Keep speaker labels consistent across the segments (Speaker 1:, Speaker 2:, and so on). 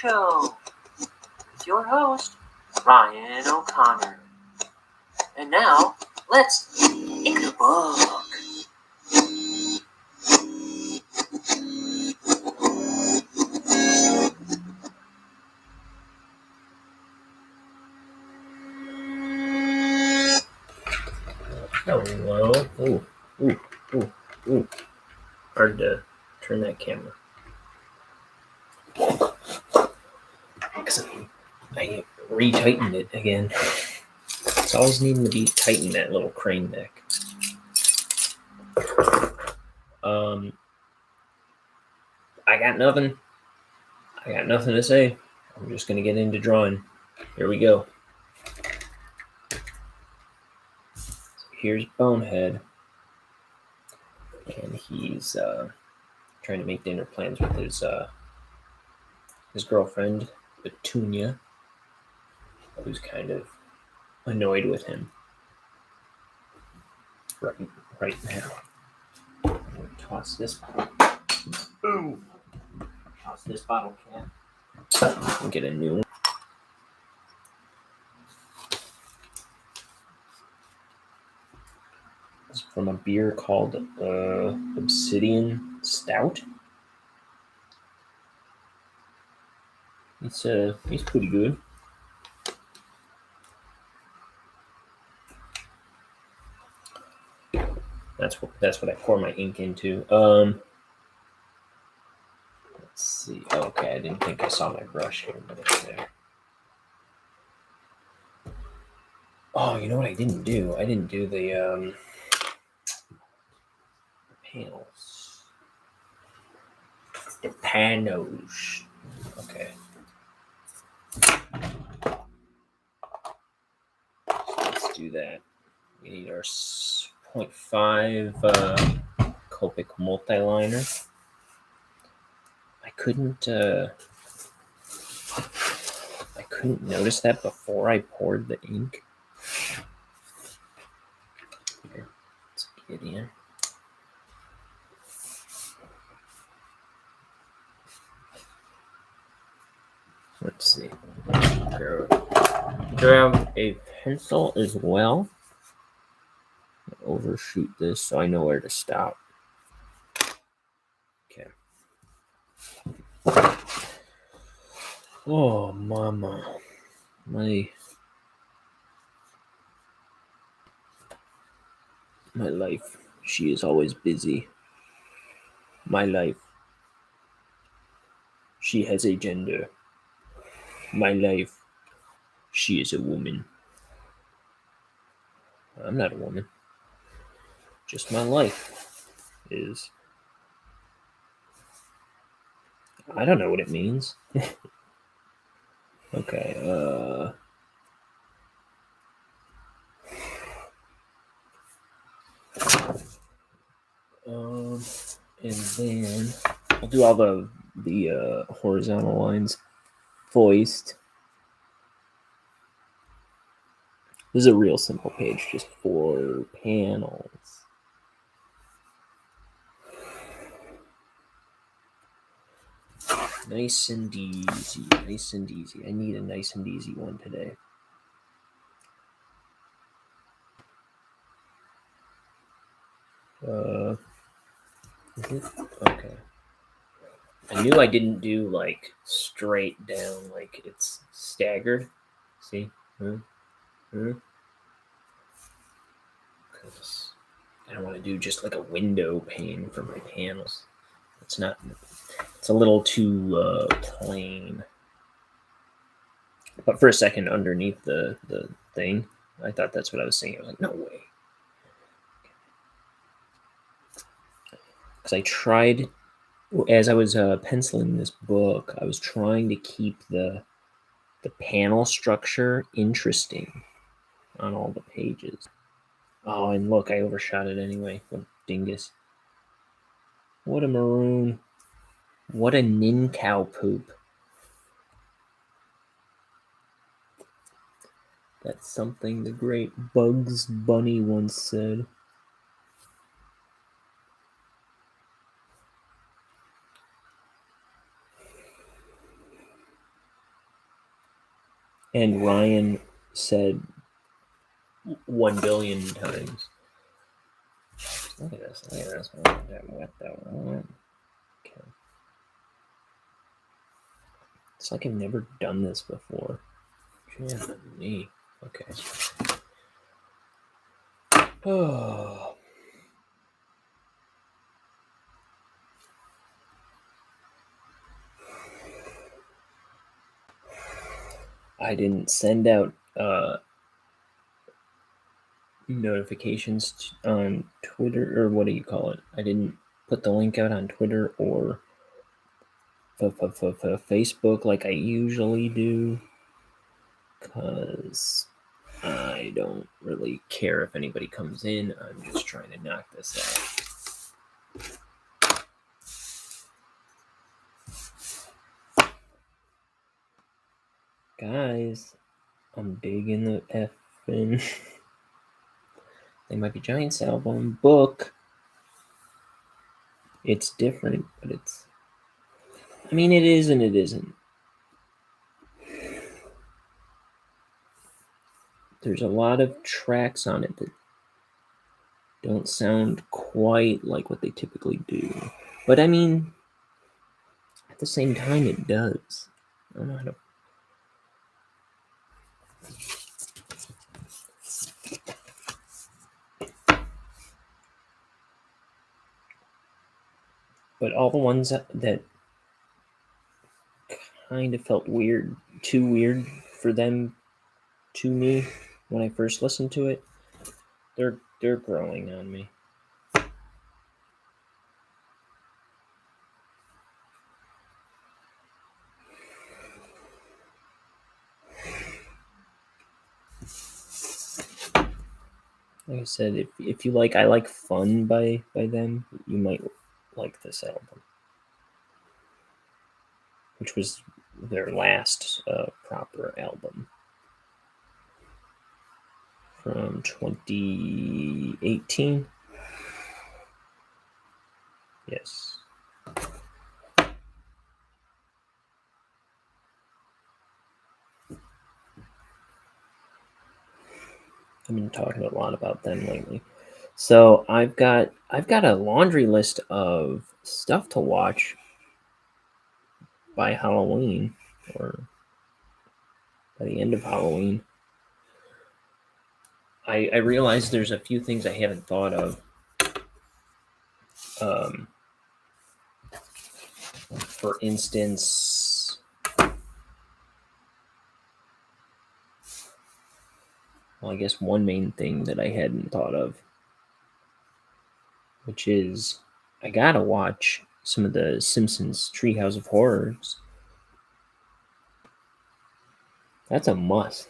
Speaker 1: Show with your host, Ryan O'Connor. And now, let's ink the book.
Speaker 2: Hello. Ooh. Hard to turn that camera. Because I retightened it again. It's always needing to be tightened, that little crane neck. I got nothing to say. I'm just going to get into drawing. Here we go. So here's Bonehead. And he's trying to make dinner plans with his girlfriend, Petunia, who's kind of annoyed with him right now. I'm going to toss this. Boom! Toss this bottle cap and get a new one. It's from a beer called Obsidian Stout. He's pretty good. That's what I pour my ink into. Let's see. Okay, I didn't think I saw my brush here, but it's there. Oh, you know what I didn't do? I didn't do the panels. The panos. Okay. Let's do that. We need our 0.5 Copic multi-liner. I couldn't notice that before I poured the ink. Here, let's get in. Let's see. Grab a pencil as well. Overshoot this so I know where to stop. Okay. Oh, mama. My life. She is always busy. My life. She has a gender. My life. She is a woman. I'm not a woman. Just my life is. I don't know what it means. Okay, and then I'll do all the horizontal lines. Foist. This is a real simple page, just 4 panels. Nice and easy. I need a nice and easy one today. Okay. I knew I didn't do like straight down, like it's staggered. See? Because I don't want to do just like a window pane for my panels. It's a little too plain. But for a second, underneath the thing, I thought that's what I was saying. I was like, no way. Because I tried, as I was penciling this book, I was trying to keep the panel structure interesting on all the pages. Oh, and look, I overshot it anyway. What a dingus. What a maroon. What a nin-cow poop. That's something the great Bugs Bunny once said. And Ryan said 1 billion times. Look at this. What the what? Okay. It's like I've never done this before. Yeah, me. Okay. Oh. I didn't send out notifications on Twitter, or what do you call it? I didn't put the link out on Twitter or Facebook like I usually do, because I don't really care if anybody comes in. I'm just trying to knock this out. Guys, I'm digging the effing They Might Be Giants album book. It's different, but it's... I mean, it is and it isn't. There's a lot of tracks on it that don't sound quite like what they typically do. But I mean, at the same time, it does. I don't know how to... But all the ones that kind of felt weird, too weird for them to me when I first listened to it, they're growing on me. Like I said, if you like I Like Fun by them, you might like this album, which was their last proper album from 2018. Yes. I've been talking a lot about them lately. So I've got a laundry list of stuff to watch by Halloween, or by the end of Halloween. I realized there's a few things I haven't thought of. For instance, well, I guess one main thing that I hadn't thought of, which is I gotta watch some of the Simpsons Treehouse of Horrors. That's a must.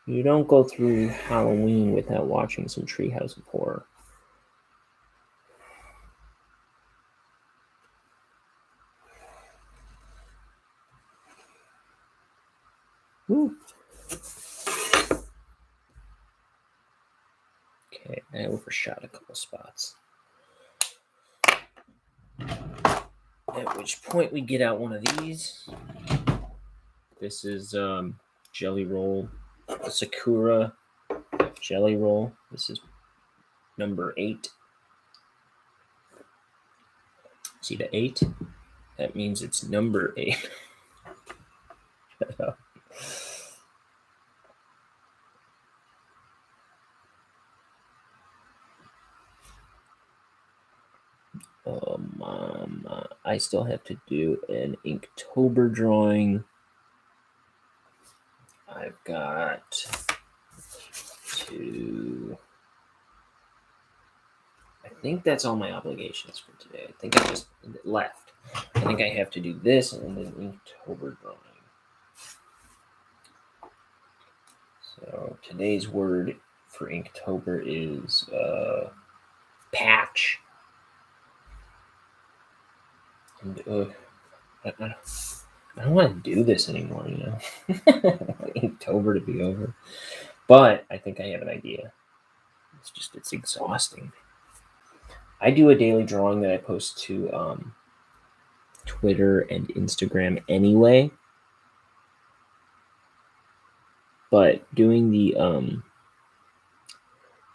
Speaker 2: You don't go through Halloween without watching some Treehouse of Horror. Woo. Okay, I overshot a couple spots. At which point we get out one of these. This is Jelly Roll, Sakura Jelly Roll. This is number 8. See the 8? That means it's number 8. Shut up. I still have to do an Inktober drawing. I've got to... I think that's all my obligations for today. I think I just left. I think I have to do this and then Inktober drawing. So today's word for Inktober is patch. And I don't want to do this anymore, you know. Inktober to be over. But I think I have an idea. It's exhausting. I do a daily drawing that I post to Twitter and Instagram anyway. But doing the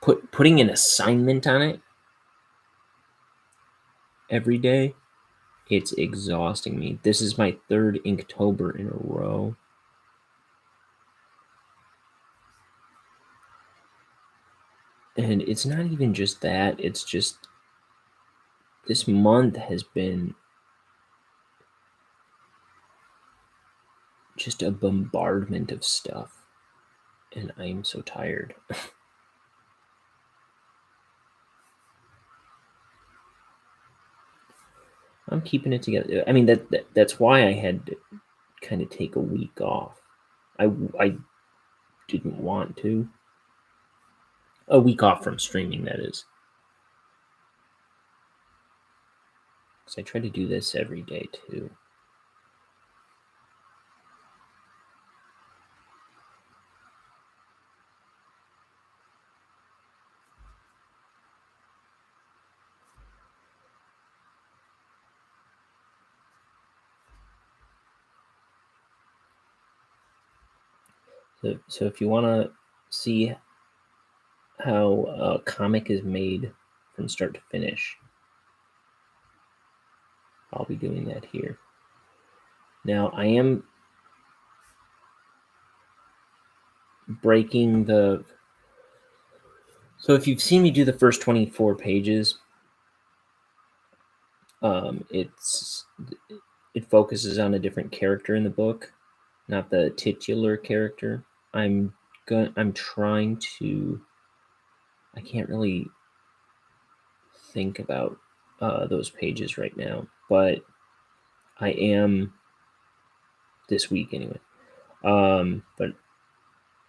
Speaker 2: putting an assignment on it every day, it's exhausting me. This is my third Inktober in a row. And it's not even just that, it's just this month has been just a bombardment of stuff. And I am so tired. I'm keeping it together. I mean, that's why I had to kind of take a week off. I didn't want to. A week off from streaming, that is. Because I try to do this every day, too. So if you want to see how a comic is made from start to finish, I'll be doing that here. Now, I am breaking the... So if you've seen me do the first 24 pages, it focuses on a different character in the book, not the titular character. I'm trying to... I can't really think about those pages right now, but I am this week anyway. But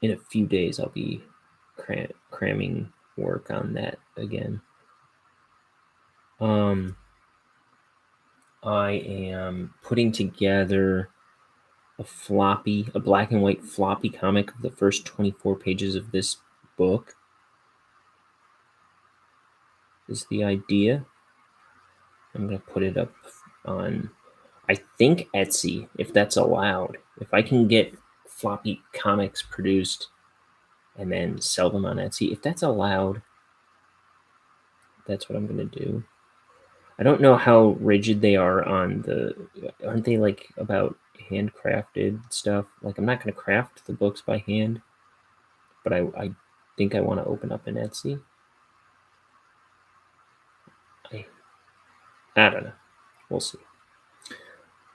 Speaker 2: in a few days, I'll be cramming work on that again. I am putting together a black and white floppy comic of the first 24 pages of this book. Is the idea. I'm going to put it up on, I think, Etsy, if that's allowed. If I can get floppy comics produced and then sell them on Etsy, if that's allowed, that's what I'm going to do. I don't know how rigid they are on aren't they like about handcrafted stuff? Like, I'm not going to craft the books by hand, but I think I want to open up an Etsy. I don't know. We'll see.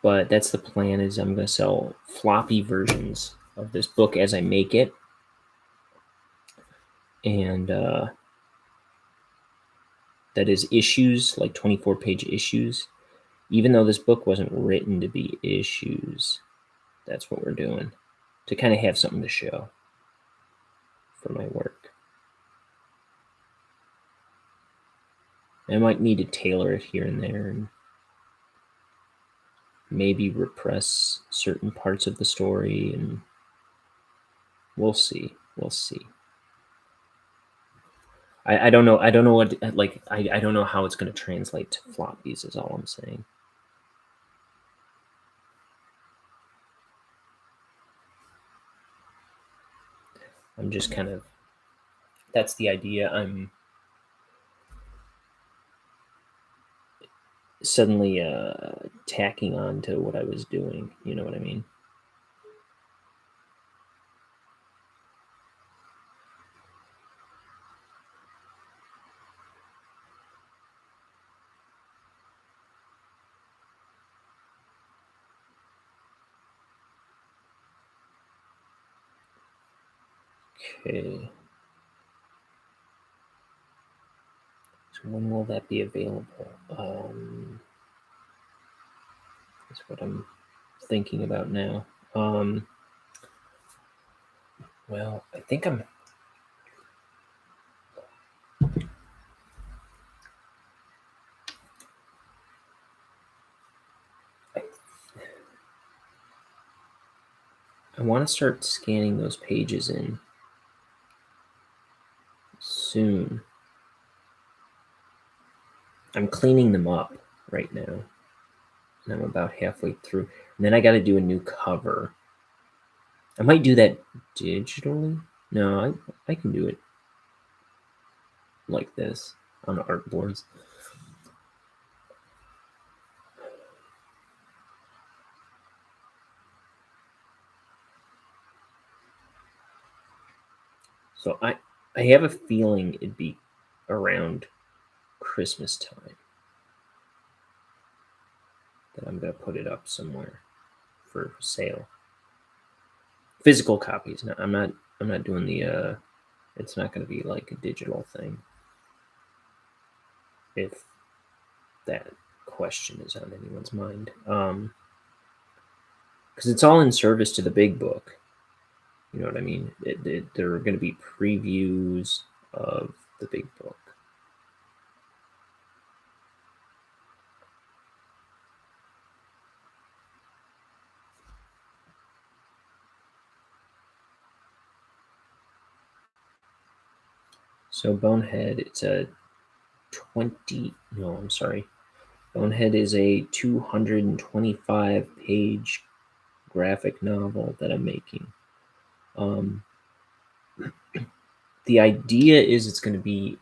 Speaker 2: But that's the plan, is I'm going to sell floppy versions of this book as I make it. And that is issues, like 24-page issues. Even though this book wasn't written to be issues, that's what we're doing, to kind of have something to show for my work. I might need to tailor it here and there and maybe repress certain parts of the story, and we'll see. I don't know. I don't know what, like, I don't know how it's going to translate to floppies, is all I'm saying. I'm just kind of, that's the idea. I'm suddenly tacking on to what I was doing. You know what I mean? Okay. So when will that be available? That's what I'm thinking about now. Well, I think I want to start scanning those pages in soon. I'm cleaning them up right now. and I'm about halfway through. And then I got to do a new cover. I might do that digitally. No, I can do it like this on artboards. So I have a feeling it'd be around Christmas time that I'm gonna put it up somewhere for sale. Physical copies. No, I'm not doing the it's not gonna be like a digital thing. If that question is on anyone's mind. Because it's all in service to the big book. You know what I mean? There are going to be previews of the big book. So Bonehead, it's a 20. No, I'm sorry. Bonehead is a 225-page graphic novel that I'm making. The idea is it's going to be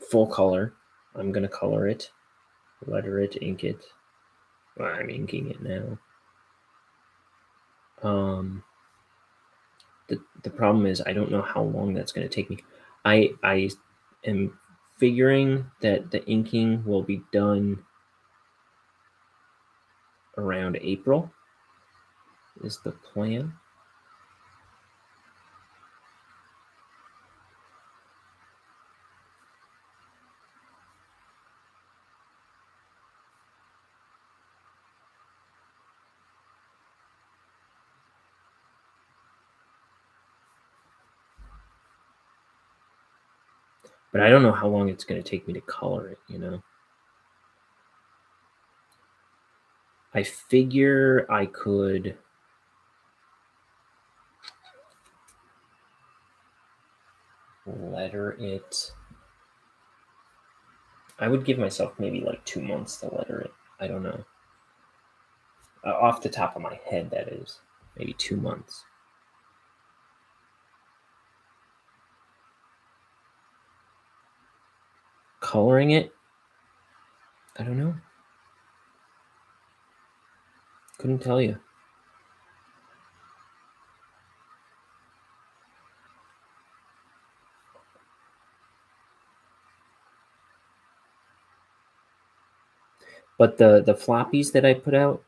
Speaker 2: full color. I'm going to color it, letter it, ink it. Well, I'm inking it now. The problem is I don't know how long that's going to take me. I am figuring that the inking will be done around April is the plan. But I don't know how long it's going to take me to color it, you know. I figure I could letter it. I would give myself maybe like 2 months to letter it. I don't know. Off the top of my head, that is. Maybe 2 months. Coloring it? I don't know. Couldn't tell you. But the floppies that I put out,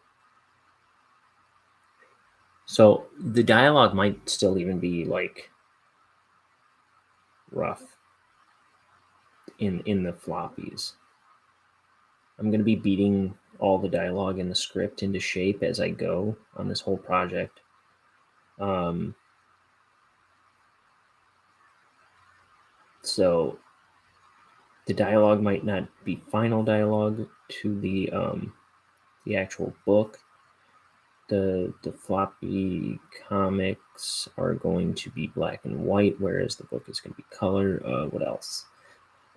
Speaker 2: so the dialogue might still even be like rough in the floppies. I'm going to be beating all the dialogue in the script into shape as I go on this whole project. So the dialogue might not be final dialogue to the actual book. The floppy comics are going to be black and white, whereas the book is going to be color. What else?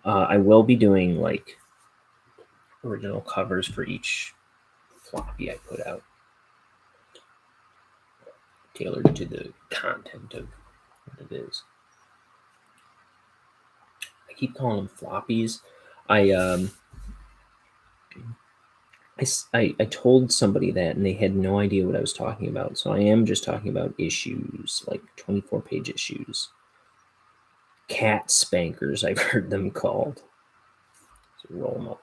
Speaker 2: I will be doing like original covers for each floppy I put out, tailored to the content of what it is. I keep calling them floppies. I told somebody that, and they had no idea what I was talking about. So I am just talking about issues, like 24-page issues. Cat spankers, I've heard them called. So roll them up.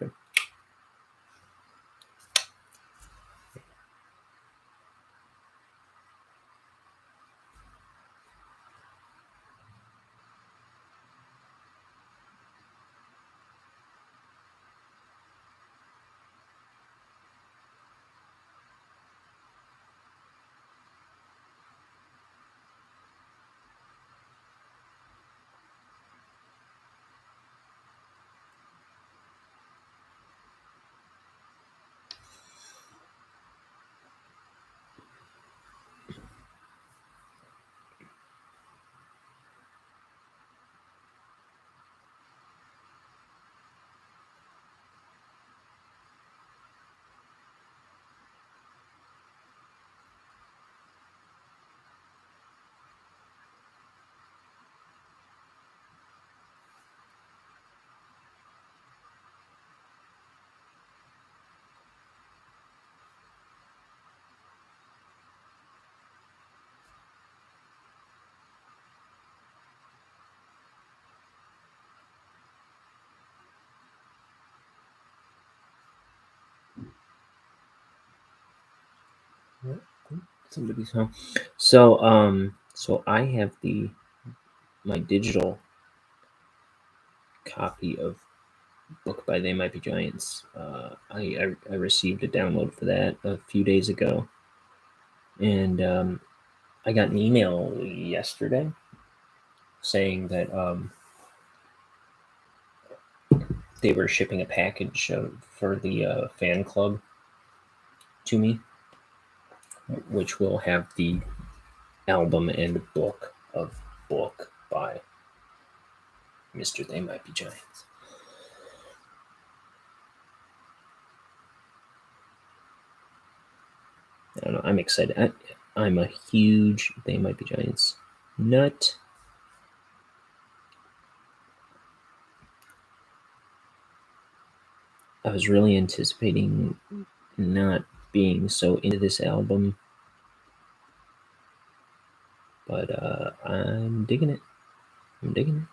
Speaker 2: Somebody's home. So I have my digital copy of Book by They Might Be Giants. I received a download for that a few days ago, and I got an email yesterday saying that they were shipping a package for the fan club to me, which will have the album and book of Book by Mr. They Might Be Giants. I don't know. I'm excited. I'm a huge They Might Be Giants nut. I was really anticipating not being so into this album, but I'm digging it. I'm digging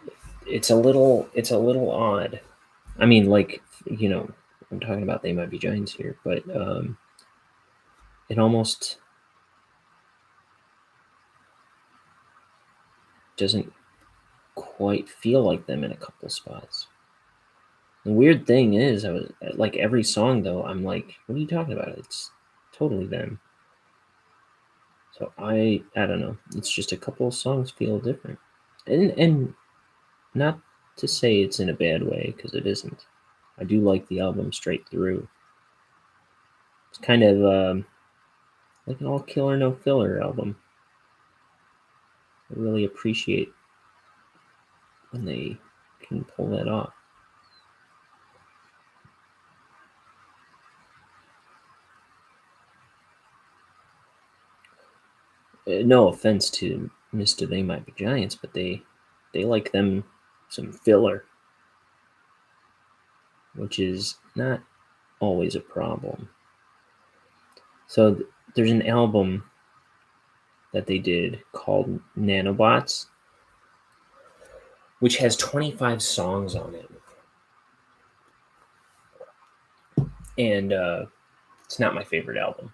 Speaker 2: it. It's a little odd. I mean, like, I'm talking about They Might Be Giants here, but it almost doesn't quite feel like them in a couple spots. The weird thing is, I was like every song though. I'm like, what are you talking about? It's totally them. So I don't know. It's just a couple of songs feel different, and not to say it's in a bad way because it isn't. I do like the album straight through. It's kind of like an all killer no filler album. I really appreciate when they can pull that off. No offense to Mr. They Might Be Giants, but they like them some filler, which is not always a problem. So there's an album that they did called Nanobots, which has 25 songs on it. And it's not my favorite album.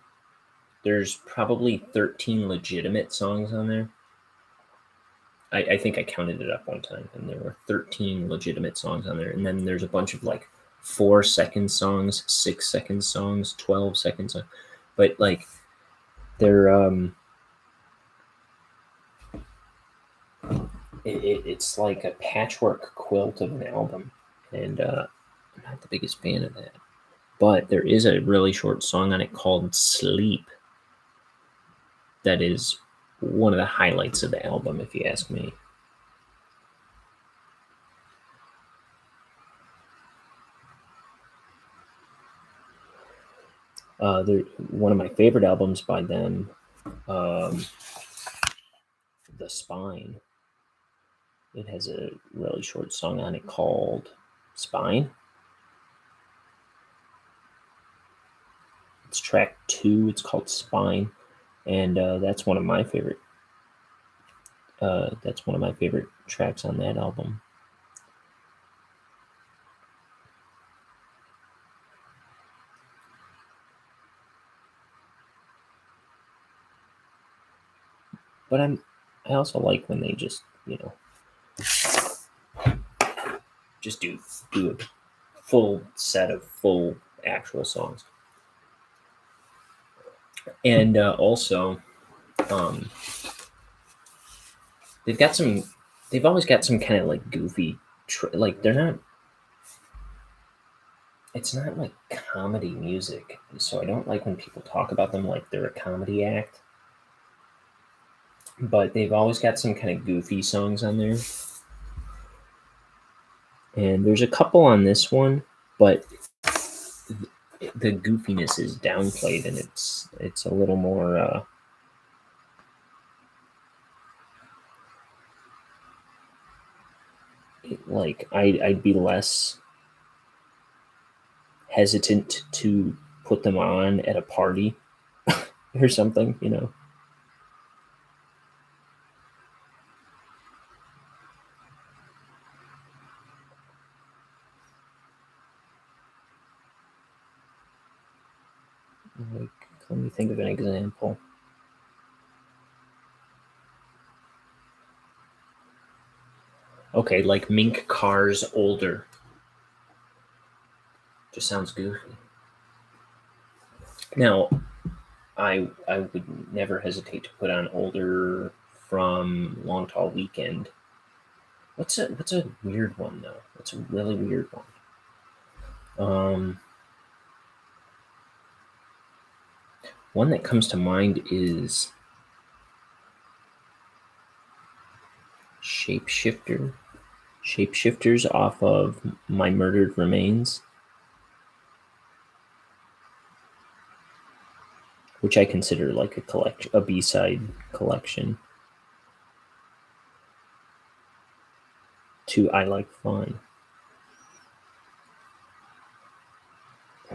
Speaker 2: There's probably 13 legitimate songs on there. I think I counted it up one time, and there were 13 legitimate songs on there. And then there's a bunch of like 4-second songs, 6-second songs, 12-second songs. But like they're it's like a patchwork quilt of an album, and I'm not the biggest fan of that. But there is a really short song on it called Sleep that is one of the highlights of the album, if you ask me. They're one of my favorite albums by them, The Spine. It has a really short song on it called Spine. It's track 2. It's called Spine, and that's one of my favorite. That's one of my favorite tracks on that album. But I also like when they just just do a full set of full actual songs. And also, they've always got some kind of like goofy, like they're not. It's not like comedy music, so I don't like when people talk about them like they're a comedy act. But they've always got some kind of goofy songs on there. And there's a couple on this one, but the goofiness is downplayed, and it's a little more like I'd be less hesitant to put them on at a party or something, me think of an example. Okay, like Mink Cars Older. Just sounds goofy. Now, I would never hesitate to put on Older from Long Tall Weekend. What's a weird one though? What's a really weird one? One that comes to mind is Shapeshifters off of My Murdered Remains, which I consider like a B-side collection to I Like Fun.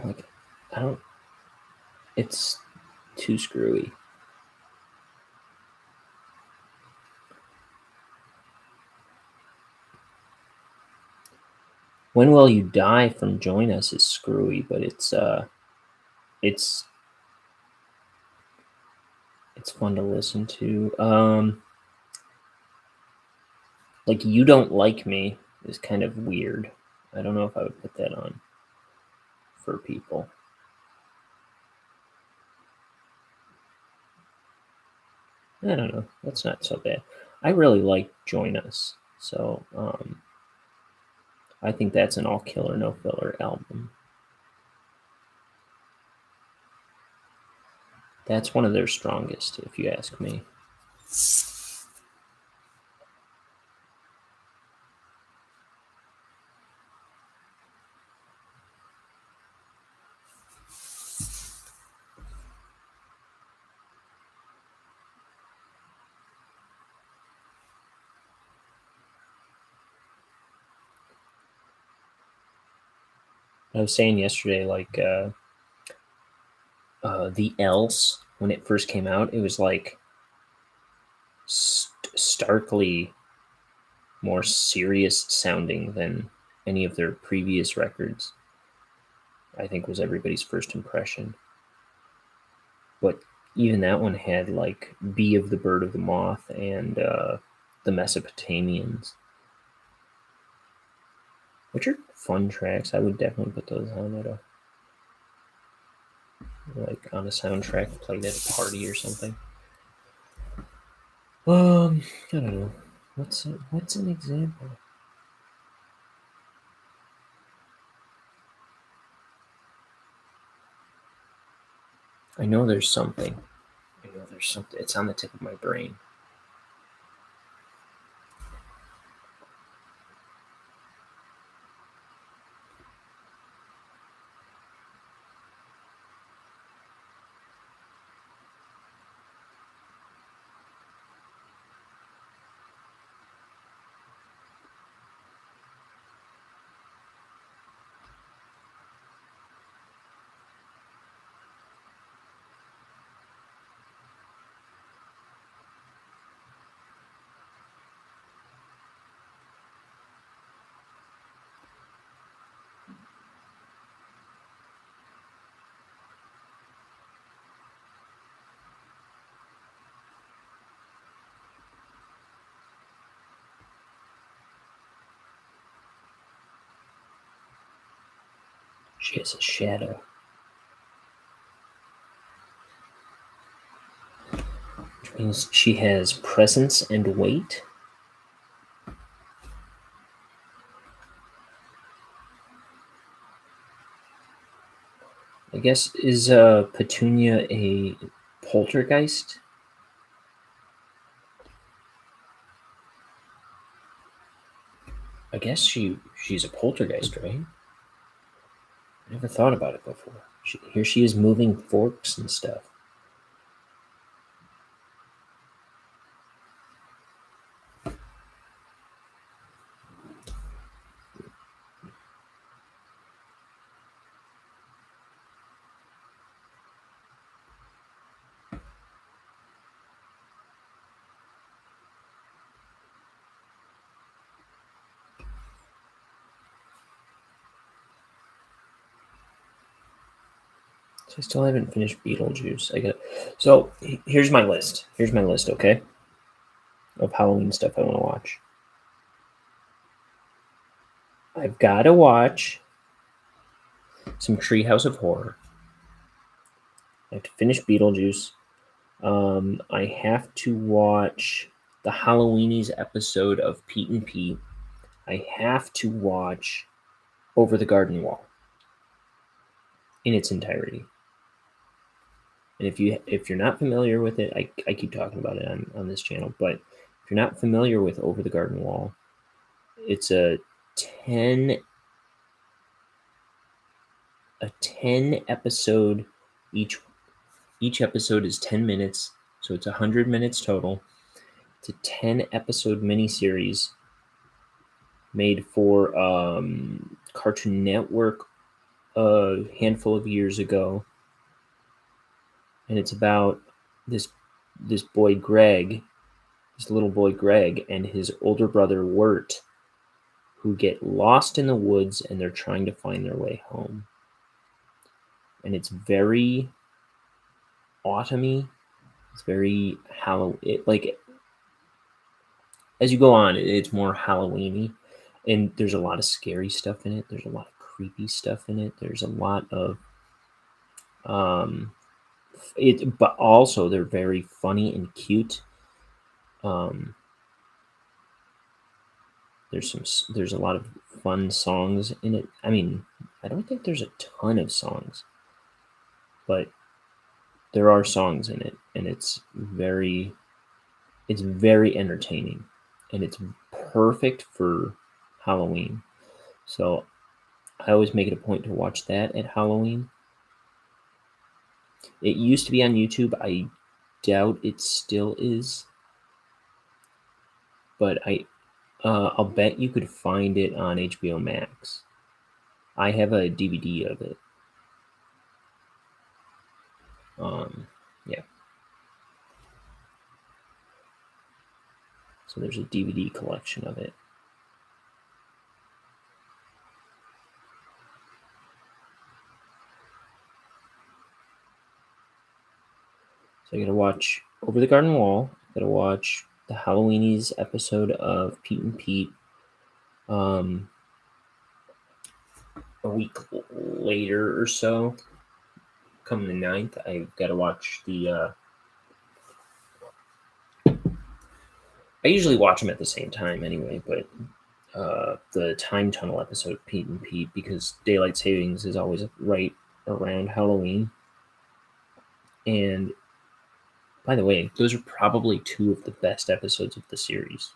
Speaker 2: Like, I don't. It's too screwy. When Will You Die from Join Us is screwy, but it's fun to listen to. Like You Don't Like Me is kind of weird. I don't know if I would put that on for people. I don't know. That's not so bad. I really like Join Us, so I think that's an all killer, no filler album. That's one of their strongest, if you ask me. I was saying yesterday, like The Else, when it first came out, it was like starkly more serious sounding than any of their previous records. I think was everybody's first impression. But even that one had like Bee of the Bird of the Moth and the Mesopotamians, which are fun tracks. I would definitely put those on at on a soundtrack played at a party or something. I don't know. What's an example? I know there's something. It's on the tip of my brain. She has a shadow. Which means she has presence and weight. I guess, is Petunia a poltergeist? I guess she's a poltergeist, right? I never thought about it before. Here she is moving forks and stuff. I still haven't finished Beetlejuice. So here's my list. Okay, of Halloween stuff I want to watch. I've got to watch some Treehouse of Horror. I have to finish Beetlejuice. I have to watch the Halloweenies episode of Pete and Pete. I have to watch Over the Garden Wall in its entirety. And if you're not familiar with it, I keep talking about it on this channel, but if you're not familiar with Over the Garden Wall, it's a 10 episode, each episode is 10 minutes, so it's 100 minutes total. It's a 10 episode miniseries made for Cartoon Network a handful of years ago, and it's about this boy Greg, this little boy Greg, and his older brother Wirt, who get lost in the woods, and they're trying to find their way home. And it's very autumny. It's very like as you go on, it's more Halloweeny, and there's a lot of scary stuff in it. There's a lot of creepy stuff in it. There's a lot of but also they're very funny and cute. There's a lot of fun songs in it. I mean, I don't think there's a ton of songs, but there are songs in it, and it's very entertaining, and it's perfect for Halloween. So I always make it a point to watch that at Halloween. It used to be on YouTube. I doubt it still is, but I'll bet you could find it on HBO Max. I have a DVD of it. Yeah. So there's a DVD collection of it. So I gotta watch Over the Garden Wall. I gotta watch the Halloweenies episode of Pete and Pete. A week later or so, come the 9th, I've got to watch the. I usually watch them at the same time anyway, but the Time Tunnel episode of Pete and Pete, because daylight savings is always right around Halloween. And by the way, those are probably two of the best episodes of the series.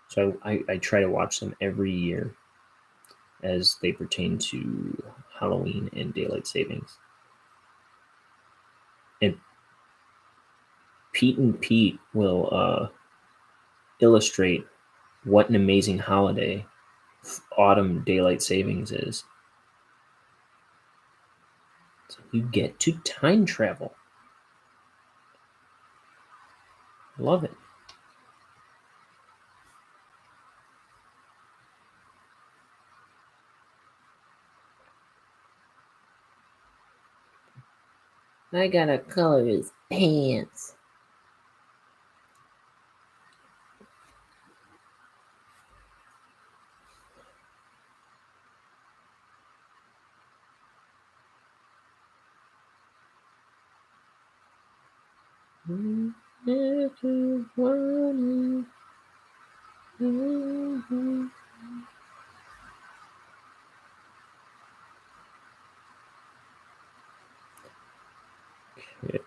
Speaker 2: So I try to watch them every year as they pertain to Halloween and daylight savings. And Pete and Pete will illustrate what an amazing holiday autumn daylight savings is. So you get to time travel. Love it. I gotta color his pants. Okay.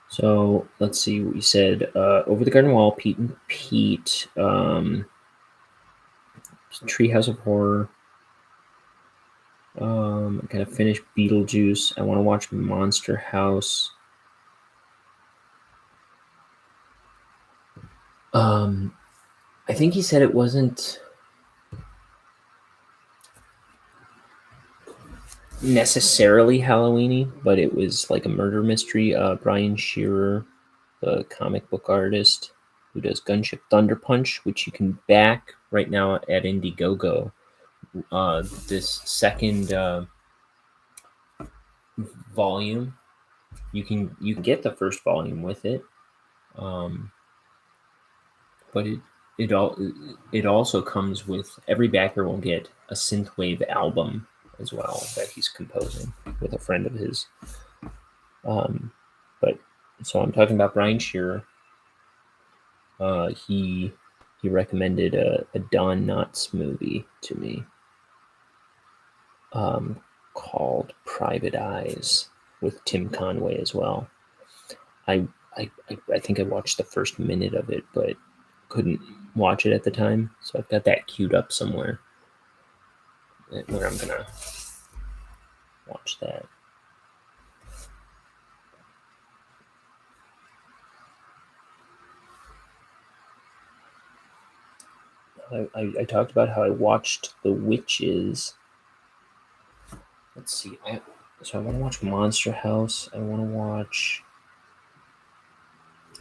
Speaker 2: So let's see what we said. Over the Garden Wall, Pete and Pete, Treehouse of Horror. I gotta finish Beetlejuice. I want to watch Monster House. I think he said it wasn't necessarily Halloweeny, but it was like a murder mystery. Brian Shearer, the comic book artist who does Gunship Thunder Punch, which you can back right now at Indiegogo. this second volume. You can get the first volume with it, but it also comes with every backer will get a synthwave album as well that he's composing with a friend of his. But so I'm talking about Brian Shearer. He recommended a Don Knotts movie to me called Private Eyes with Tim Conway as well. I think I watched the first minute of it, but couldn't watch it at the time, so I've got that queued up somewhere where I'm gonna watch that. I talked about how I watched The Witches. Let's see. So I want to watch Monster House. I want to watch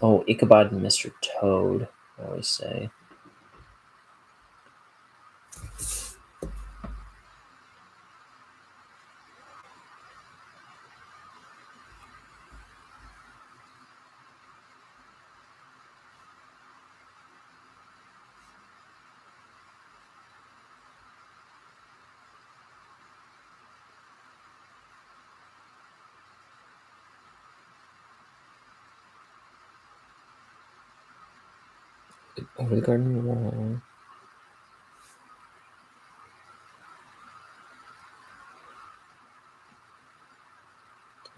Speaker 2: Ichabod and Mr. Toad, I always say. Over the Garden Wall.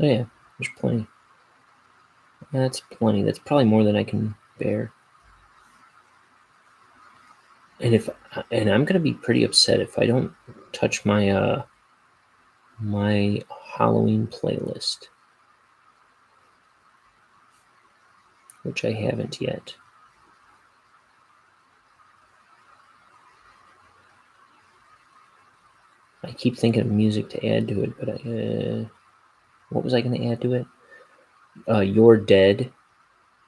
Speaker 2: Oh yeah, there's plenty. That's plenty. That's probably more than I can bear. And I'm gonna be pretty upset if I don't touch my my Halloween playlist, which I haven't yet. I keep thinking of music to add to it, but what was I going to add to it? You're Dead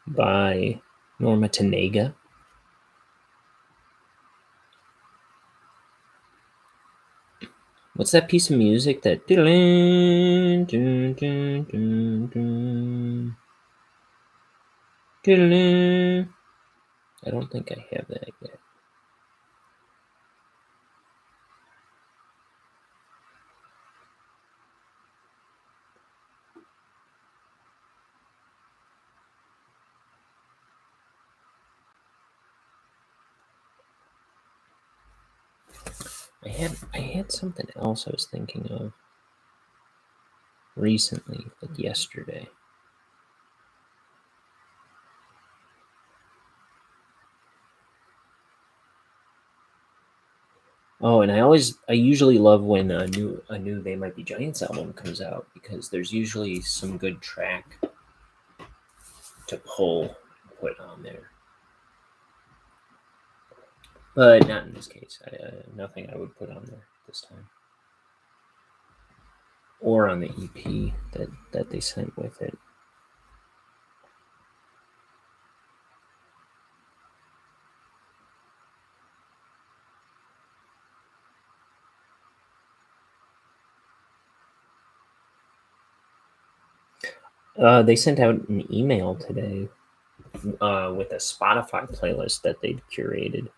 Speaker 2: by Norma Tanega. What's that piece of music that... I don't think I have that yet. I had something else I was thinking of recently, like yesterday. Oh, and I usually love when a new They Might Be Giants album comes out, because there's usually some good track to put on there. But not in this case. Nothing I would put on there this time. Or on the EP that they sent with it. They sent out an email today with a Spotify playlist that they'd curated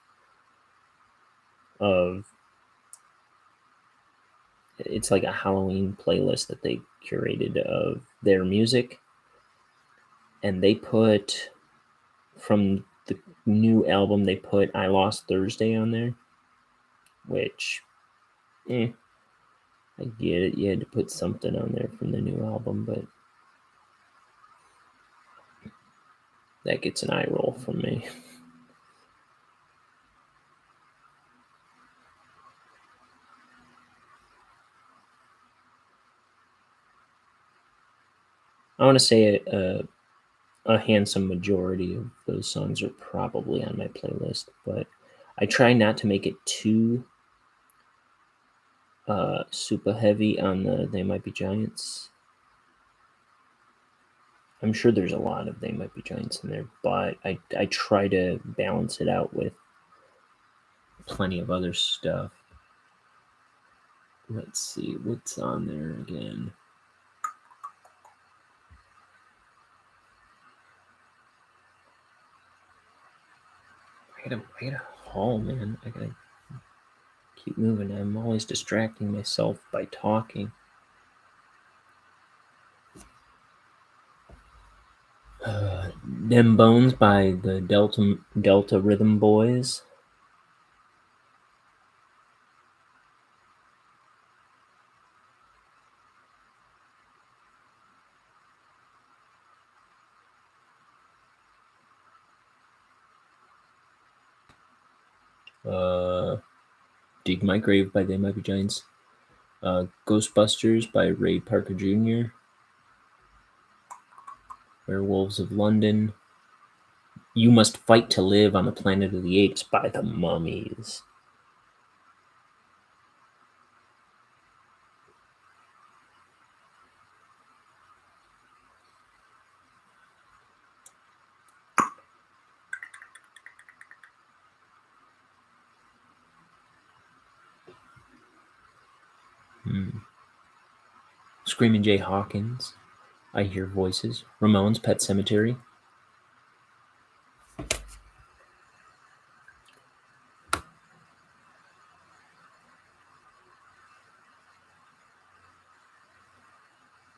Speaker 2: it's like a Halloween playlist that they curated of their music, and they put from the new album, they put I Lost Thursday on there, which I get it, you had to put something on there from the new album, but that gets an eye roll from me. I want to say a handsome majority of those songs are probably on my playlist, but I try not to make it too super heavy on the They Might Be Giants. I'm sure there's a lot of They Might Be Giants in there, but I try to balance it out with plenty of other stuff. Let's see what's on there again. I gotta haul, man. I gotta keep moving. I'm always distracting myself by talking. Them Bones by the Delta Rhythm Boys. Dig My Grave by They Might Be Giants. Ghostbusters by Ray Parker Jr. Werewolves of London. You Must Fight to Live on the Planet of the Apes by the Mummies. Screaming Jay Hawkins. I Hear Voices. Ramones, Pet Cemetery.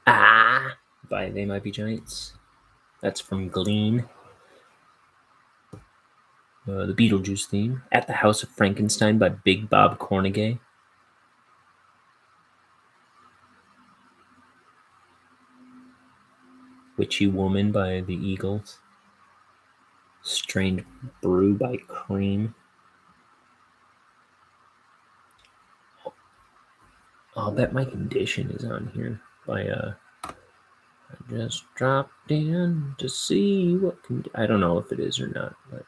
Speaker 2: By They Might Be Giants. That's from Glean. The Beetlejuice theme. At the House of Frankenstein by Big Bob Cornegay. Witchy Woman by the Eagles. Strained Brew by Cream. I'll bet My Condition is on here by I just dropped in to see what I don't know if it is or not, but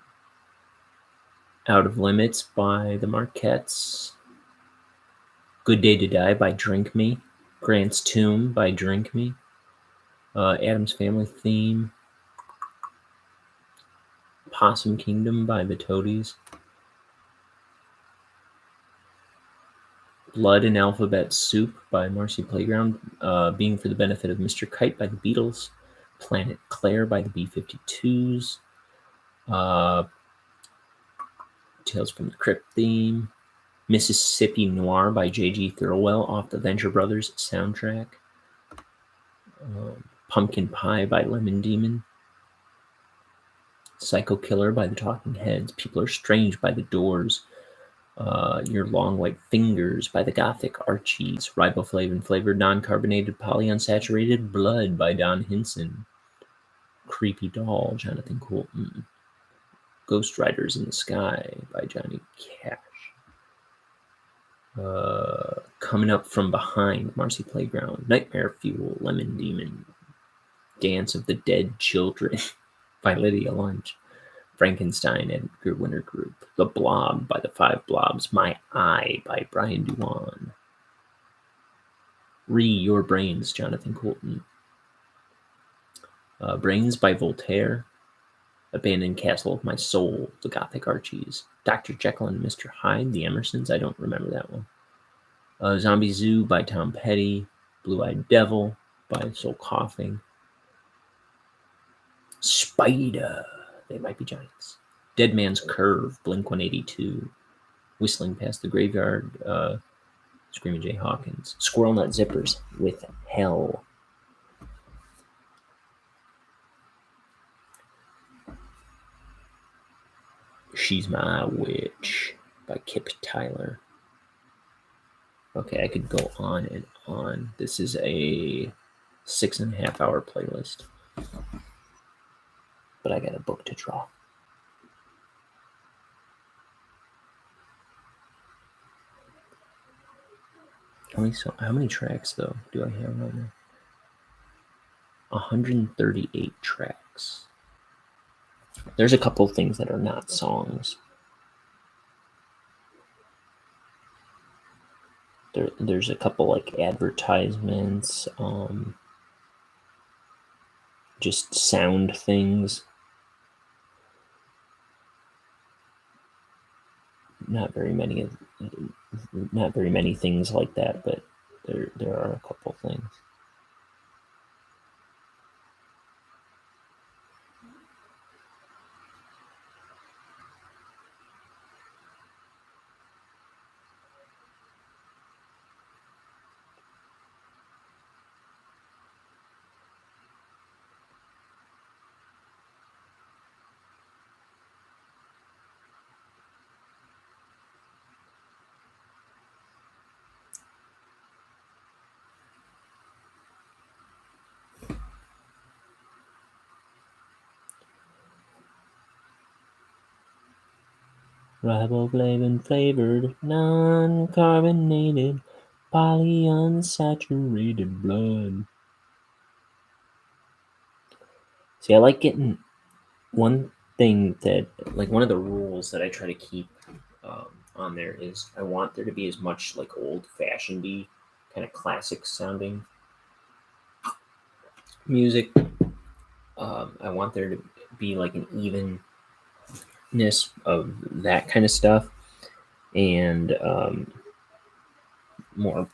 Speaker 2: Out of Limits by the Marquettes. Good Day to Die by Drink Me. Grant's Tomb by Drink Me. Addams Family Theme. Possum Kingdom by the Toadies. Blood and Alphabet Soup by Marcy Playground. Being for the Benefit of Mr. Kite by the Beatles. Planet Claire by the B-52s. Tales from the Crypt theme. Mississippi Noir by J.G. Thirlwell off the Venture Brothers soundtrack. Pumpkin Pie by Lemon Demon. Psycho Killer by the Talking Heads. People Are Strange by the Doors. Your Long White Fingers by the Gothic Archies. Riboflavin Flavored Non-Carbonated Polyunsaturated Blood by Don Hinson. Creepy Doll, Jonathan Coulton. Ghost Riders in the Sky by Johnny Cash. Coming Up From Behind, Marcy Playground. Nightmare Fuel, Lemon Demon. Dance of the Dead Children by Lydia Lunch. Frankenstein, Edgar Winter Group. The Blob by the Five Blobs. My Eye by Brian Duan. Your Brains, Jonathan Coulton. Brains by Voltaire. Abandoned Castle of My Soul, The Gothic Archies. Dr. Jekyll and Mr. Hyde, The Emersons. I don't remember that one. Zombie Zoo by Tom Petty. Blue-Eyed Devil by Soul Coughing. Spider, They Might Be Giants. Dead Man's Curve, Blink-182. Whistling Past the Graveyard, Screaming Jay Hawkins. Squirrel Nut Zippers with Hell. She's My Witch by Kip Tyler. Okay, I could go on and on. This is a 6.5 hour playlist. But I got a book to draw. How many tracks, though, do I have on there? 138 tracks. There's a couple things that are not songs. There's a couple like advertisements, just sound things. not very many things like that, but there are a couple things. Riboflavin flavored, non-carbonated, polyunsaturated blood. See, I like getting one thing that, like, one of the rules that I try to keep on there is I want there to be as much like old-fashioned-y, kind of classic sounding music. I want there to be like an evenness of that kind of stuff, and more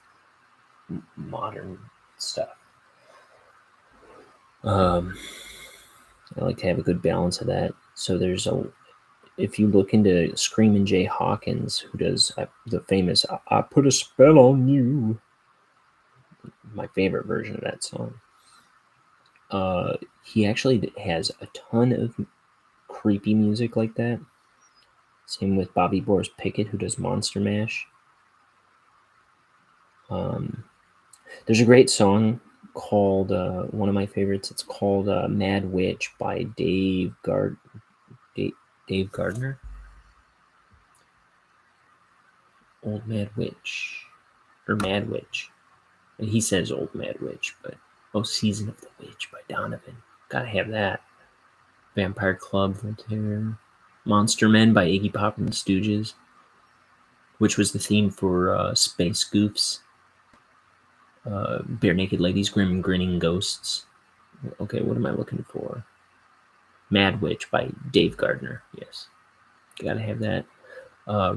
Speaker 2: modern stuff. I like to have a good balance of that. So if you look into Screamin' Jay Hawkins, who does the famous "I Put a Spell on You," my favorite version of that song. He actually has a ton of creepy music like that. Same with Bobby Boris Pickett, who does Monster Mash. There's a great song called, one of my favorites, it's called Mad Witch by Dave Gardner. Old Mad Witch. Or Mad Witch. And he says Old Mad Witch, but Season of the Witch by Donovan. Gotta have that. Vampire Club, Voltaire. Monster Men by Iggy Pop and the Stooges, which was the theme for Space Goofs. Bare Naked Ladies, Grim Grinning Ghosts. Okay, what am I looking for? Mad Witch by Dave Gardner. Yes, gotta have that.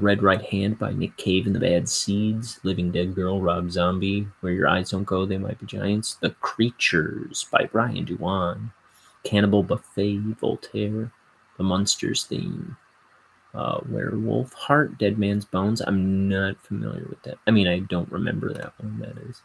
Speaker 2: Red Right Hand by Nick Cave and the Bad Seeds. Living Dead Girl, Rob Zombie. Where Your Eyes Don't Go, They Might Be Giants. The Creatures by Brian Duwan. Cannibal Buffet, Voltaire. The Munsters Theme. Werewolf Heart, Dead Man's Bones. I'm not familiar with that. I mean, I don't remember that one. That is.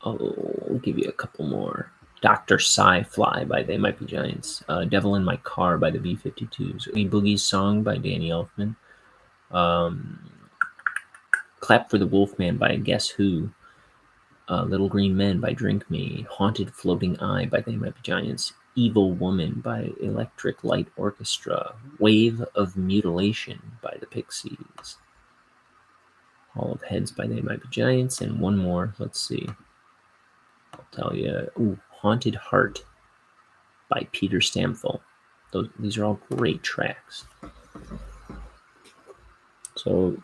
Speaker 2: I'll give you a couple more. Dr. Sci-Fly by They Might Be Giants. Devil in My Car by the B-52s. A Boogie's Song by Danny Elfman. Clap for the Wolfman by Guess Who. Little Green Men by Drink Me. Haunted Floating Eye by They Might Be Giants. Evil Woman by Electric Light Orchestra. Wave of Mutilation by the Pixies. Hall of Heads by They Might Be Giants. And one more, let's see. I'll tell you. Ooh, Haunted Heart by Peter Stamfel. These are all great tracks. So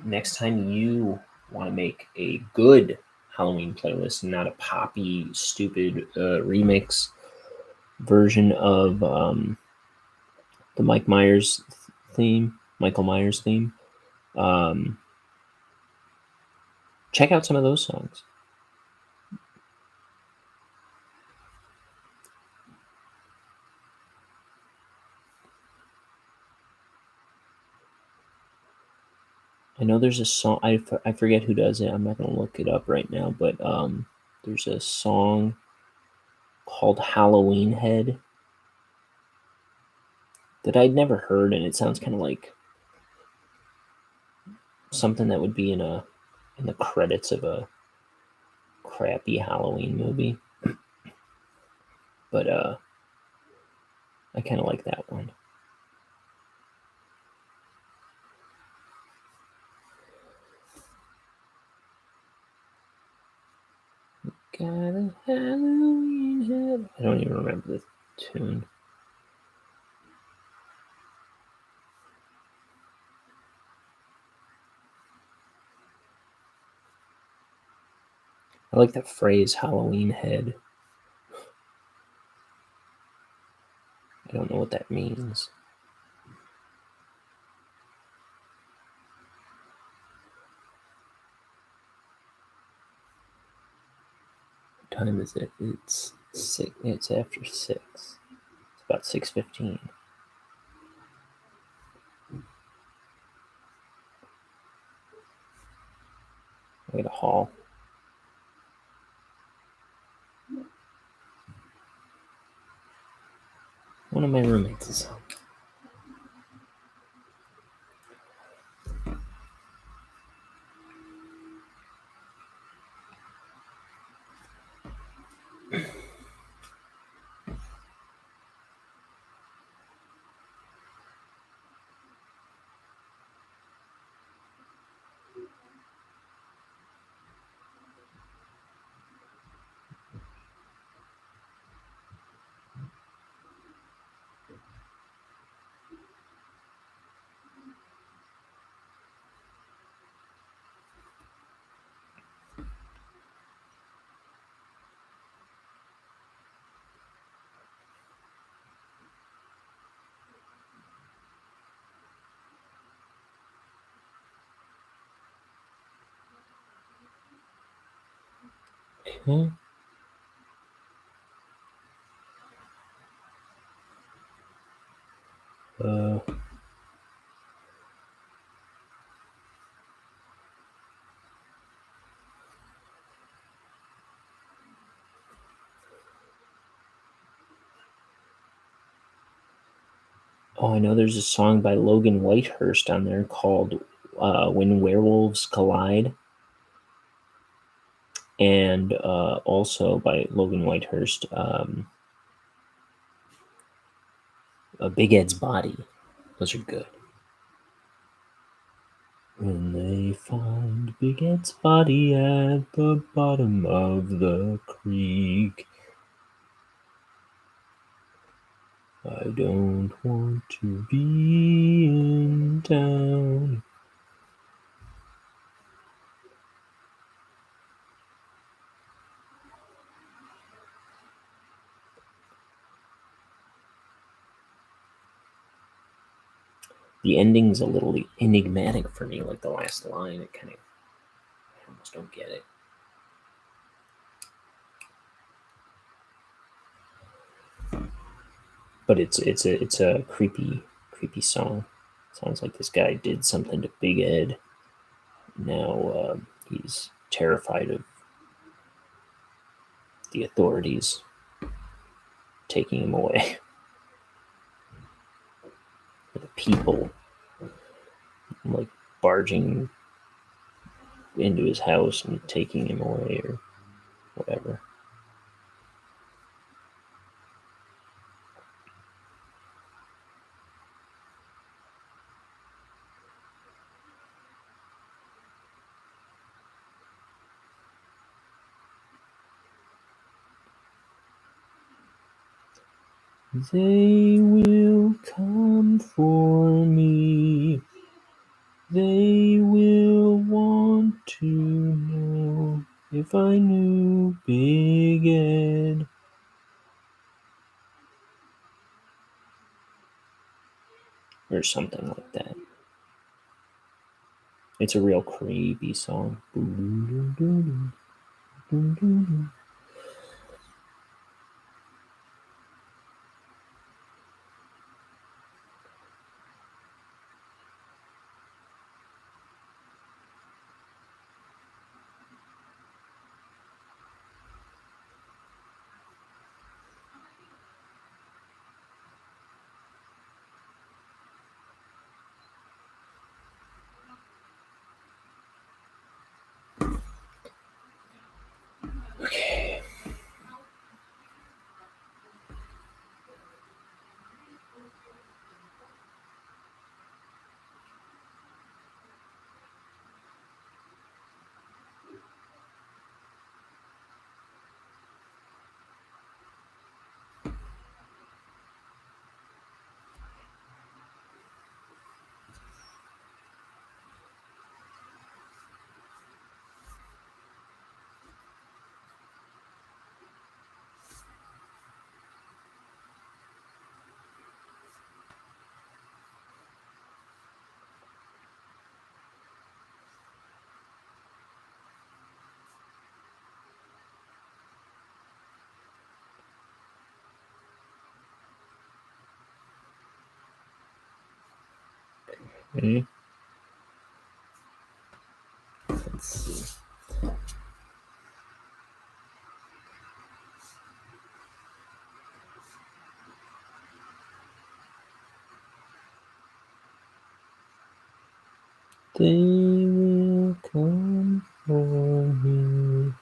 Speaker 2: next time you want to make a good Halloween playlist, not a poppy, stupid remix version of the Michael Myers theme, check out some of those songs. I know there's a song, I forget who does it. I'm not going to look it up right now, but there's a song called Halloween Head that I'd never heard, and it sounds kind of like something that would be in the credits of a crappy Halloween movie. But I kind of like that one. Got a Halloween head. I don't even remember the tune. I like that phrase, Halloween head. I don't know what that means. What time is it? It's six. It's after 6. It's about 6:15. I got a haul. One of my roommates is home. Okay. Oh, I know there's a song by Logan Whitehurst on there called When Werewolves Collide. And also by Logan Whitehurst, Big Ed's Body. Those are good. When they find Big Ed's body at the bottom of the creek, I don't want to be in town. The ending's a little enigmatic for me, like the last line. It kind of, I almost don't get it. But it's a creepy song. Sounds like this guy did something to Big Ed. Now he's terrified of the authorities taking him away. The people like barging into his house and taking him away or whatever. They will come for me. They will want to know if I knew Big Ed. Or something like that. It's a real creepy song. Okay. Okay. Let's see. They will come for me.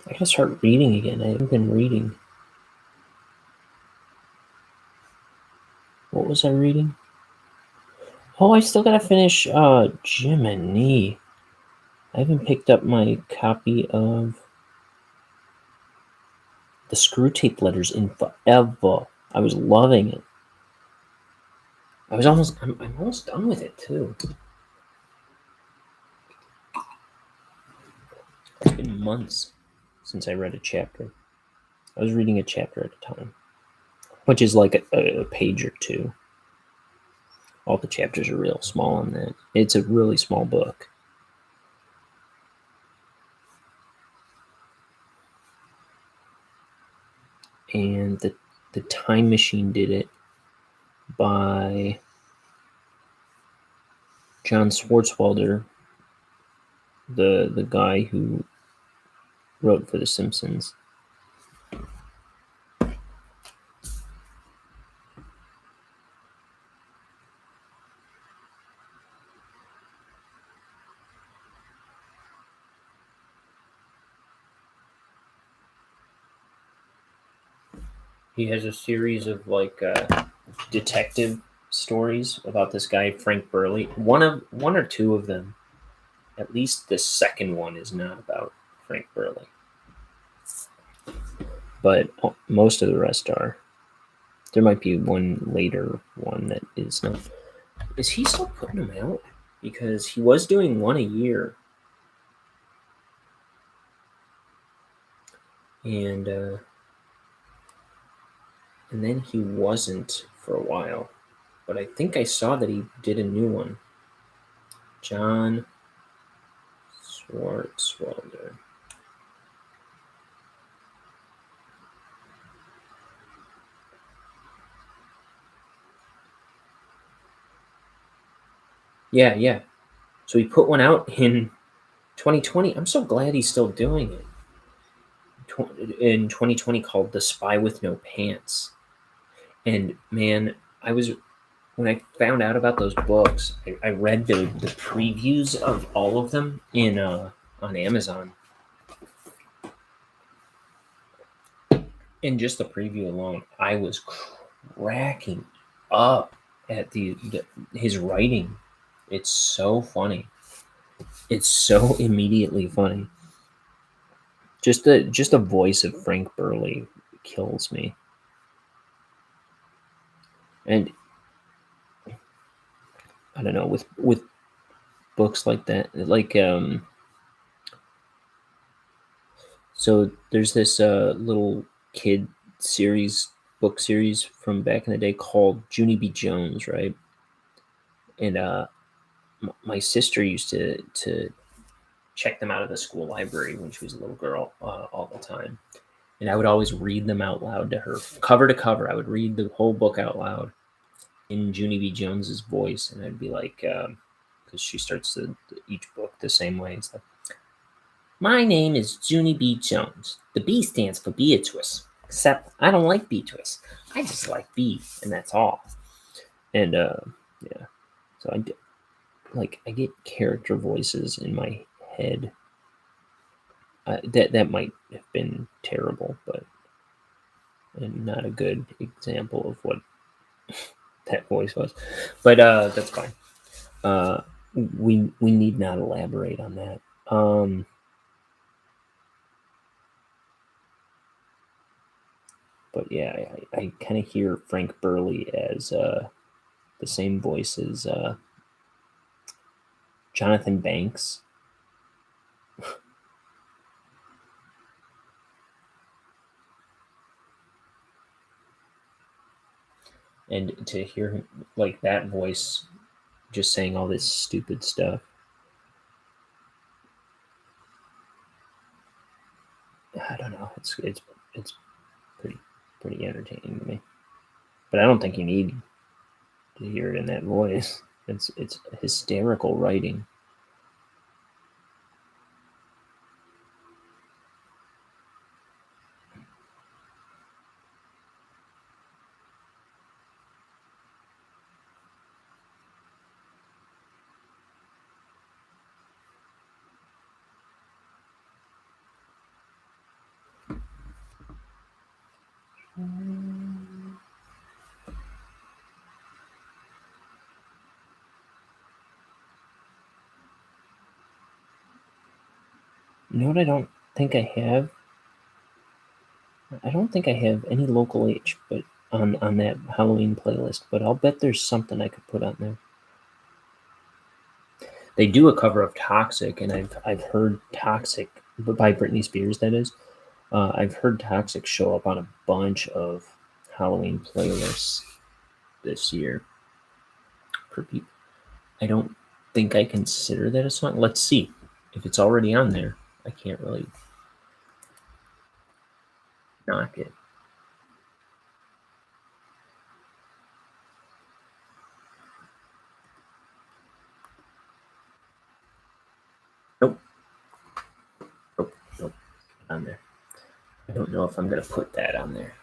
Speaker 2: I gotta start reading again. I haven't been reading. What was I reading? Oh, I still gotta finish Jiminy. I haven't picked up my copy of the Screw Tape Letters in forever. I was loving it. I'm almost done with it too. It's been months since I read a chapter. I was reading a chapter at a time, which is like a page or two. All the chapters are real small in that. It's a really small book. And the Time Machine did it by John Swartzwelder, the guy who wrote for The Simpsons. He has a series of like detective stories about this guy Frank Burley. One or two of them, at least the second one, is not about Frank Burley, but most of the rest are. There might be one later one that is not. Is he still putting them out? Because he was doing one a year, and then he wasn't for a while. But I think I saw that he did a new one. John Swartzwelder. Yeah. So he put one out in 2020. I'm so glad he's still doing it. In 2020, called The Spy with No Pants. And man, when I found out about those books, I read the previews of all of them in on Amazon. And just the preview alone, I was cracking up at his writing. It's so funny. It's so immediately funny. Just the voice of Frank Burley kills me. And I don't know, with books like that, like so there's this little kid book series from back in the day called Junie B. Jones, right? And my sister used to check them out of the school library when she was a little girl all the time. And I would always read them out loud to her, cover to cover. I would read the whole book out loud in Junie B. Jones's voice, and I'd be like, because she starts each book the same way. It's like, My name is Junie B. Jones. The B stands for Beatrice. Except I don't like Beatrice. I just like B, and that's all. And yeah. So I get character voices in my head. That might have been terrible, but and not a good example of what that voice was. But that's fine. We need not elaborate on that. But yeah, I kind of hear Frank Burley as the same voice as Jonathan Banks. And to hear him like that voice just saying all this stupid stuff, I don't know. It's pretty entertaining to me. But I don't think you need to hear it in that voice. It's hysterical writing. You know what I don't think I have? I don't think I have any local H, but on that Halloween playlist. But I'll bet there's something I could put on there. They do a cover of Toxic, and I've heard Toxic, but by Britney Spears, that is. I've heard Toxic show up on a bunch of Halloween playlists this year for people. I don't think I consider that a song. Let's see if it's already on there. I can't really knock it. Nope. Nope. On there. I don't know if I'm gonna put that on there.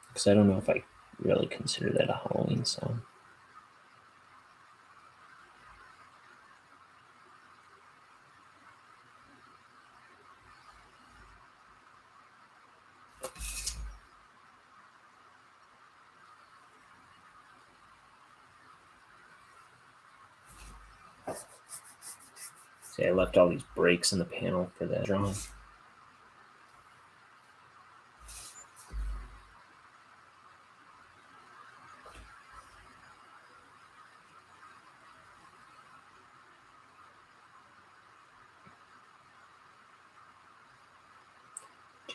Speaker 2: Because I don't know if I really consider that a Halloween song. See, I left all these breaks in the panel for that drawing.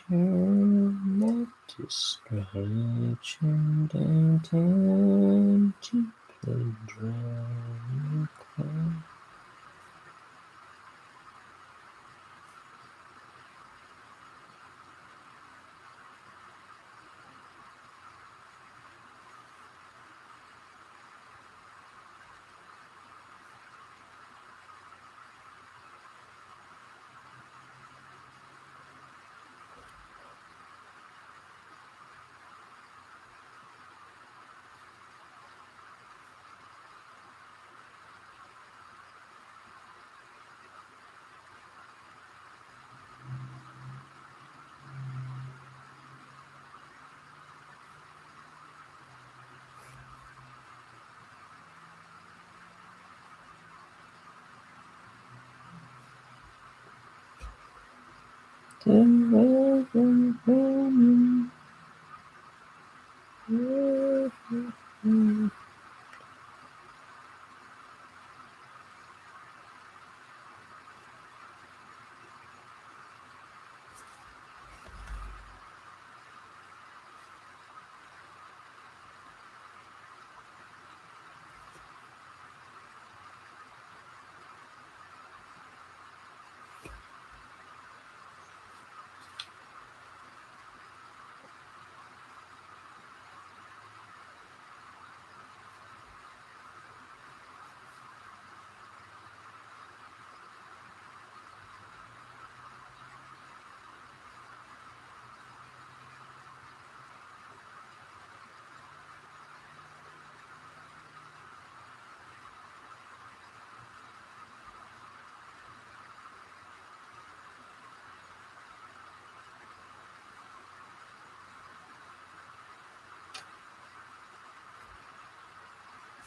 Speaker 2: Turn that distraction downtown to play drum.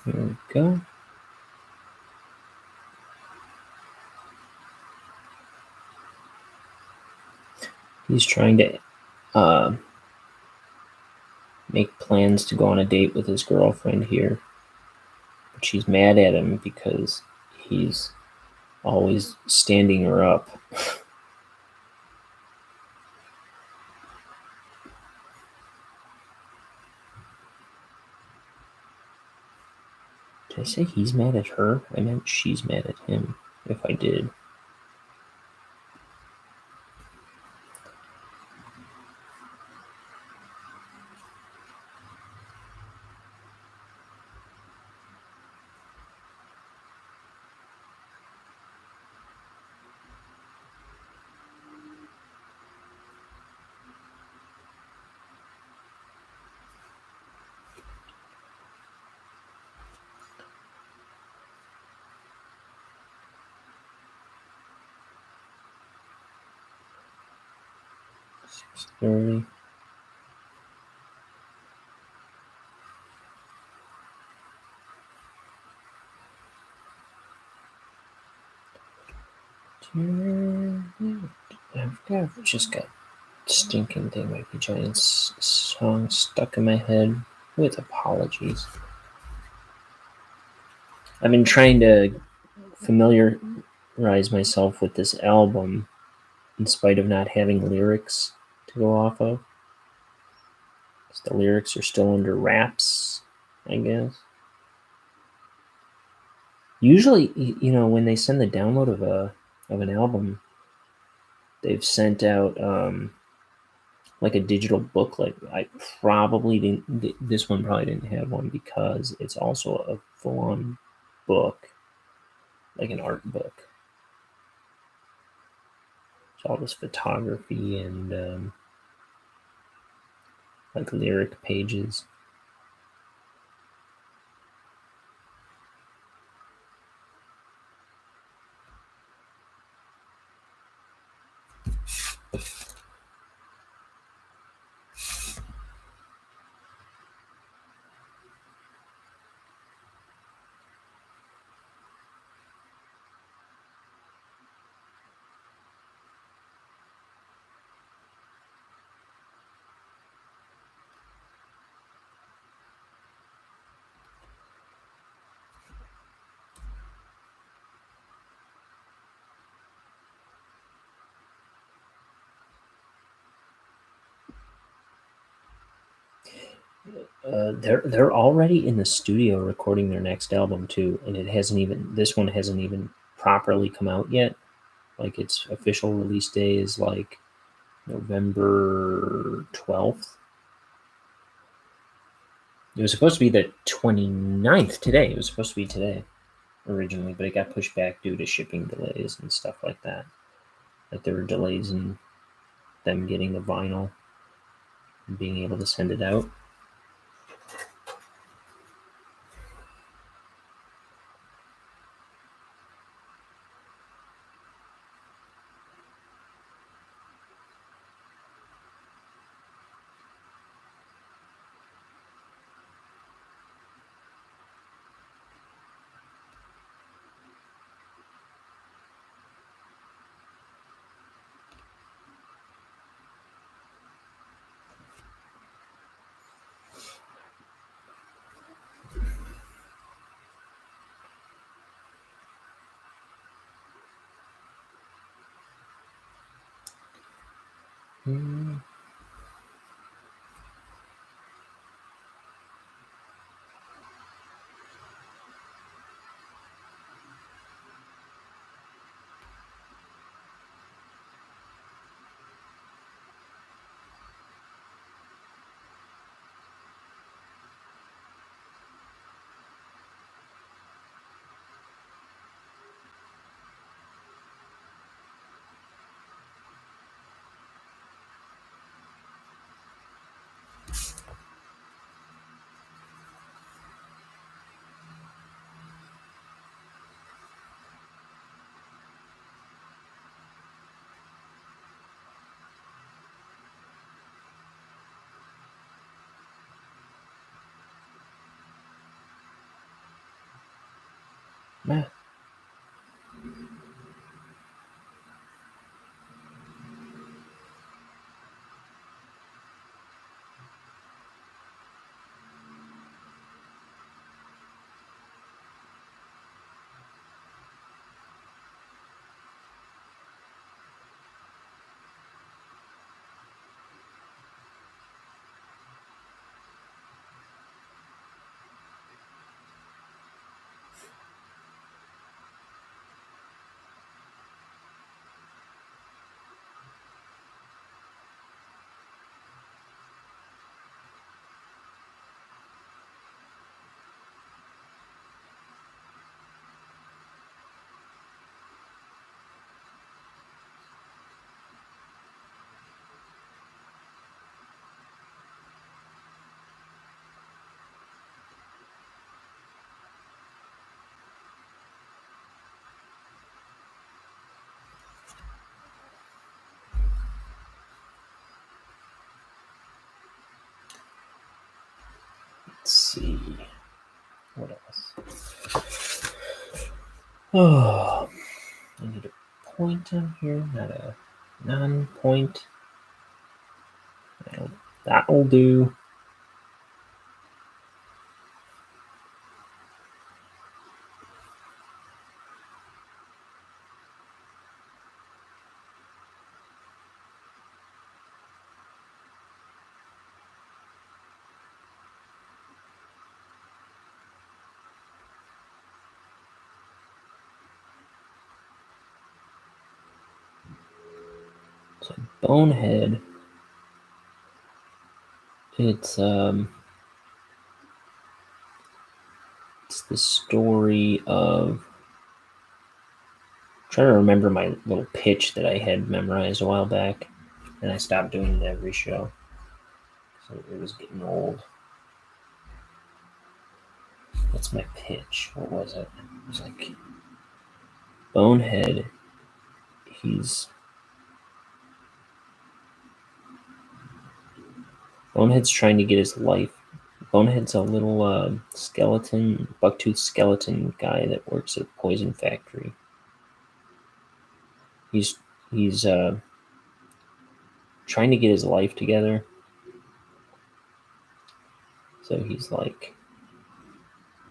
Speaker 2: Here we go. He's trying to make plans to go on a date with his girlfriend here. But she's mad at him because he's always standing her up. Did I say he's mad at her? I meant she's mad at him, if I did. $6:30. I've just got stinking They Might Be Giants song stuck in my head with apologies. I've been trying to familiarize myself with this album in spite of not having lyrics to go off of. The lyrics are still under wraps, I guess. Usually, when they send the download of an album, they've sent out like a digital booklet. I probably didn't. This one probably didn't have one because it's also a full-on book, like an art book. It's all this photography and like lyric pages. They're already in the studio recording their next album too, and this one hasn't even properly come out yet. Like its official release day is like November 12th. It was supposed to be the 29th today. It was supposed to be today originally, but it got pushed back due to shipping delays and stuff like that. Like there were delays in them getting the vinyl and being able to send it out. Mm. Meh. Let's see. What else? Oh, I need a point on here, not a non-point. That'll do. So Bonehead, it's the story of, I'm trying to remember my little pitch that I had memorized a while back, and I stopped doing it every show, so it was getting old. What's my pitch? What was it? It was like Bonehead. Bonehead's trying to get his life. Bonehead's a little skeleton, bucktooth skeleton guy that works at a poison factory. He's trying to get his life together. So he's like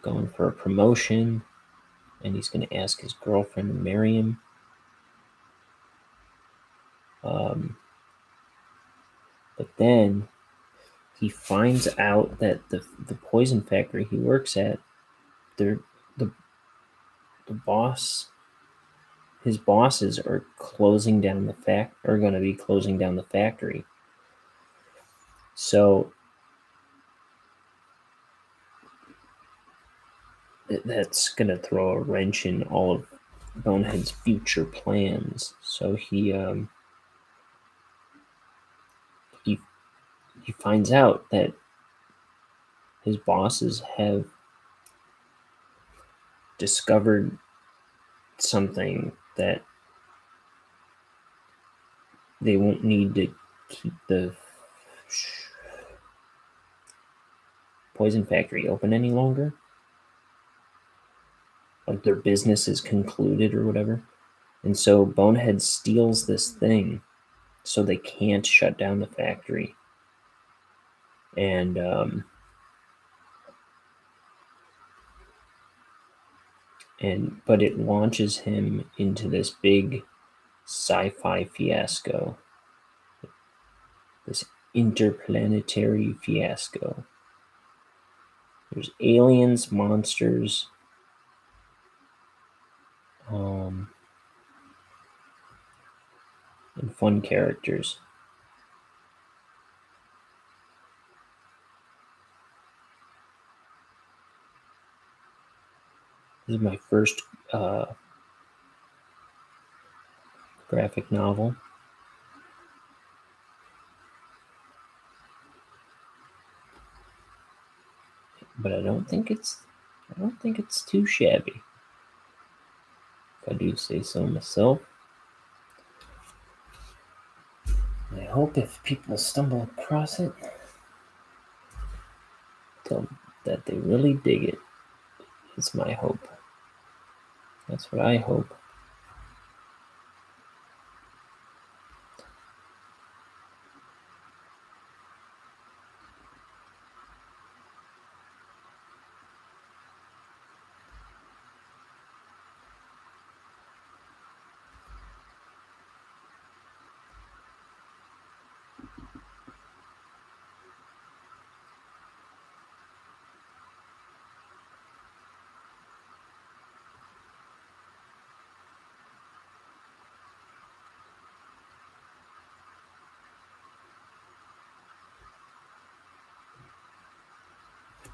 Speaker 2: going for a promotion, and he's going to ask his girlfriend to marry him. But then he finds out that the poison factory he works at, the boss, his bosses are closing down are going to be closing down the factory. So that's going to throw a wrench in all of Bonehead's future plans. So he finds out that his bosses have discovered something that they won't need to keep the poison factory open any longer. Like their business is concluded or whatever. And so Bonehead steals this thing so they can't shut down the factory. And but it launches him into this big sci-fi fiasco, this interplanetary fiasco. There's aliens, monsters, and fun characters. This is my first graphic novel. But I don't think it's too shabby, if I do say so myself. I hope if people stumble across it, that they really dig it. It's my hope. That's what I hope.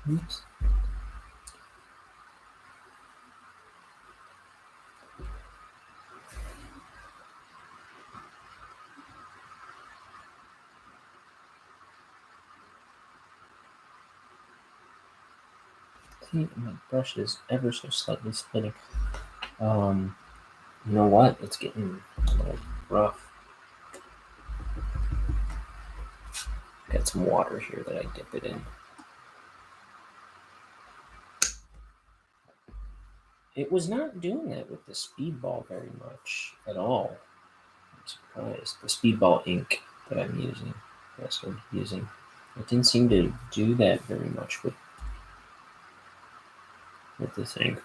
Speaker 2: Oops. See, my brush is ever so slightly splitting. You know what? It's getting a little rough. Got some water here that I dip it in. It was not doing that with the speedball very much at all. I'm surprised. The speedball ink that I'm using, that I started using, it didn't seem to do that very much with this ink.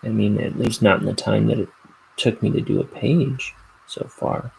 Speaker 2: I mean, at least not in the time that it took me to do a page so far.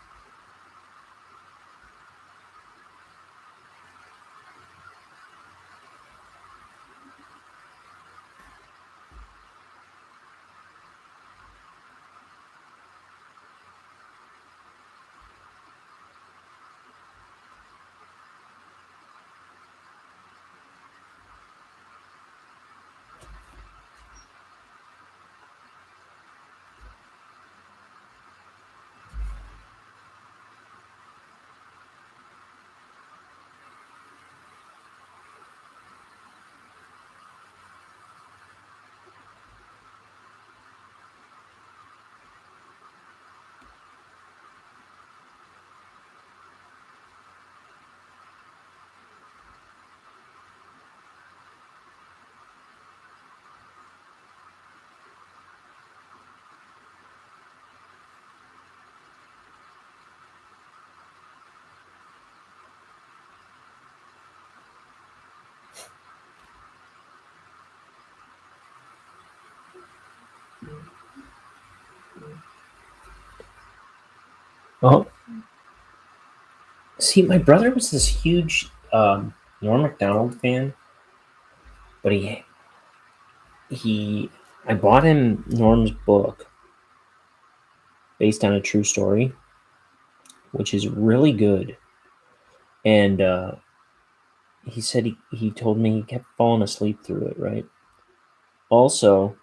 Speaker 2: Oh, see, my brother was this huge Norm Macdonald fan, but I bought him Norm's book based on a true story, which is really good. And he said he told me he kept falling asleep through it, right? Also,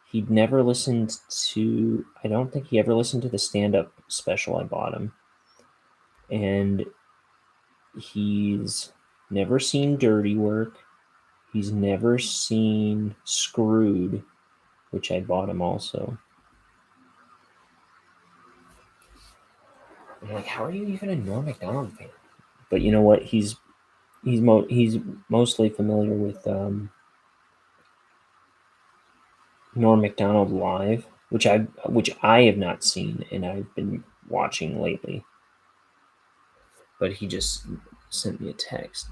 Speaker 2: he'd never listened to, I don't think he ever listened to the stand-up special I bought him. And he's never seen Dirty Work. He's never seen Screwed, which I bought him also. I'm like, how are you even a Norm Macdonald fan? But you know what? He's mostly familiar with Norm Macdonald live, which I have not seen and I've been watching lately. But he just sent me a text.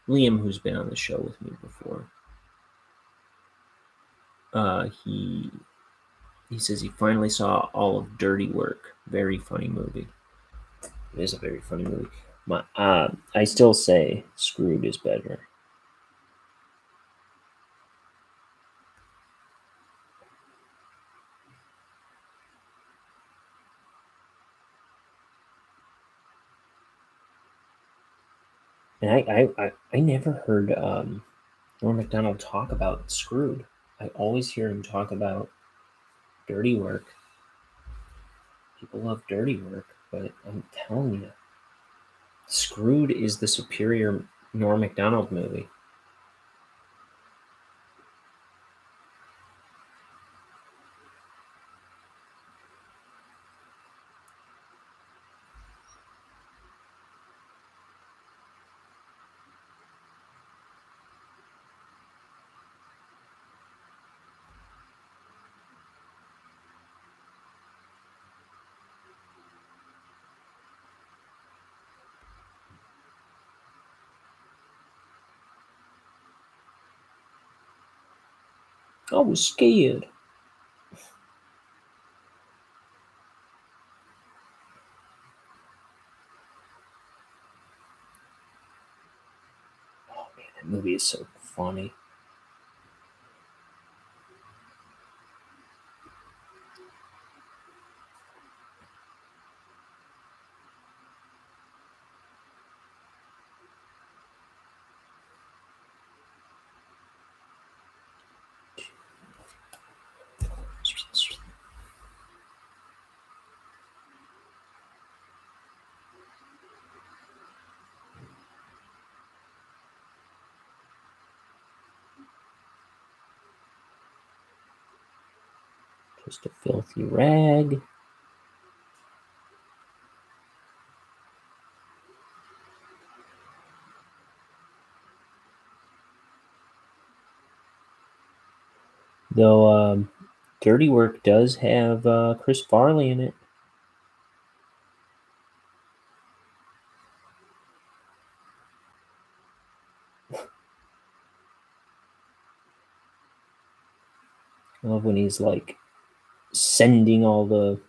Speaker 2: Liam, who's been on the show with me before, he says he finally saw all of Dirty Work. Very funny movie. It is a very funny movie. I still say Screwed is better. And I never heard Norm Macdonald talk about Screwed. I always hear him talk about Dirty Work. People love Dirty Work, but I'm telling you, Screwed is the superior Norm Macdonald movie. I was scared. Oh man, that movie is so funny. Just a filthy rag. Though Dirty Work does have Chris Farley in it. I love when he's like sending all the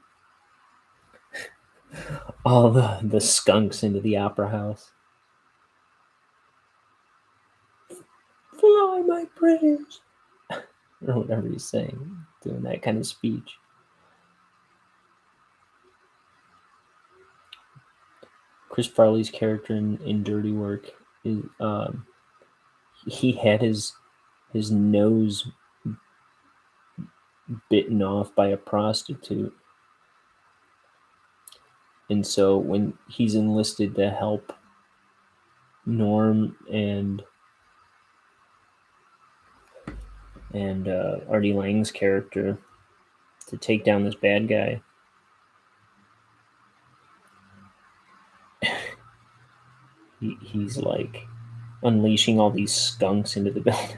Speaker 2: skunks into the opera house. Fly, my prayers. Or whatever he's saying, doing that kind of speech. Chris Farley's character in Dirty Work is he had his nose bitten off by a prostitute, and so when he's enlisted to help Norm and Artie Lang's character to take down this bad guy, he's like unleashing all these skunks into the building.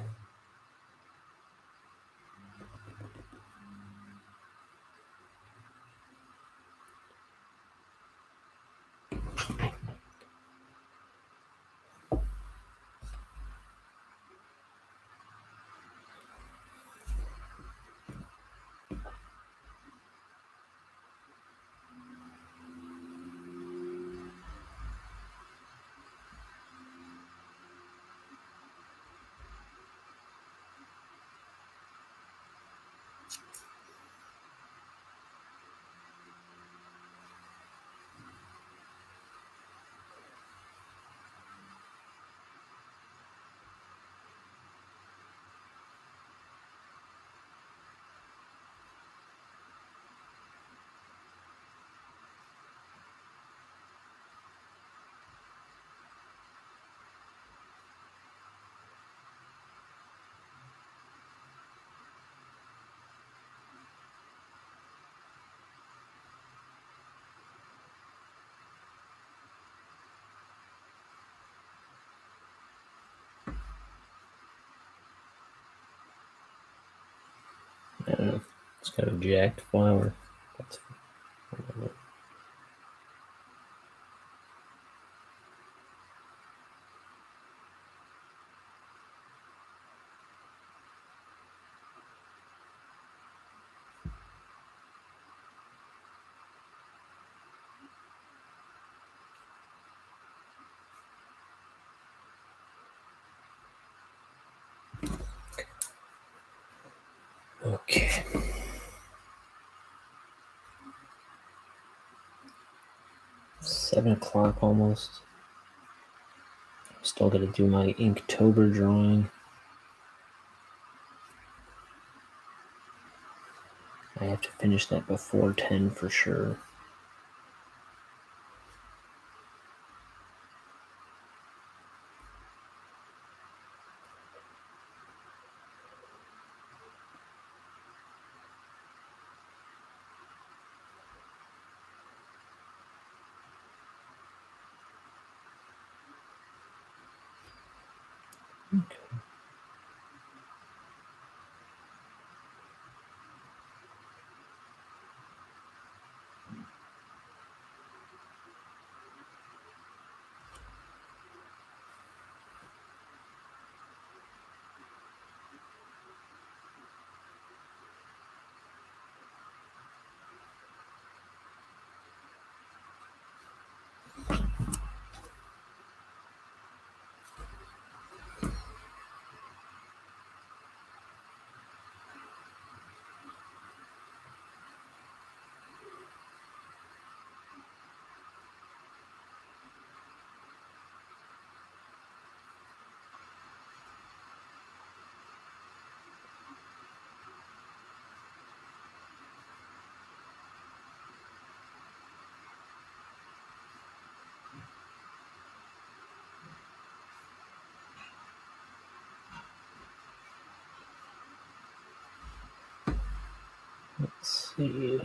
Speaker 2: I don't know. It's got a jacked flower. That's whatever. Okay. Seven o'clock almost. Still got to do my Inktober drawing. I have to finish that before 10 for sure. Okay. see.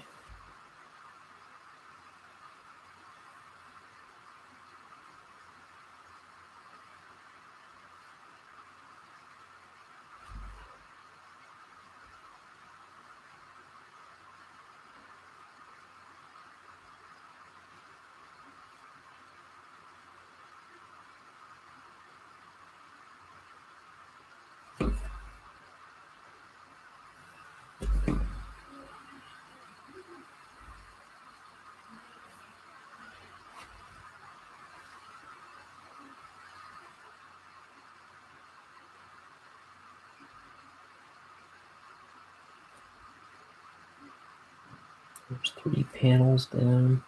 Speaker 2: There's 3 panels down.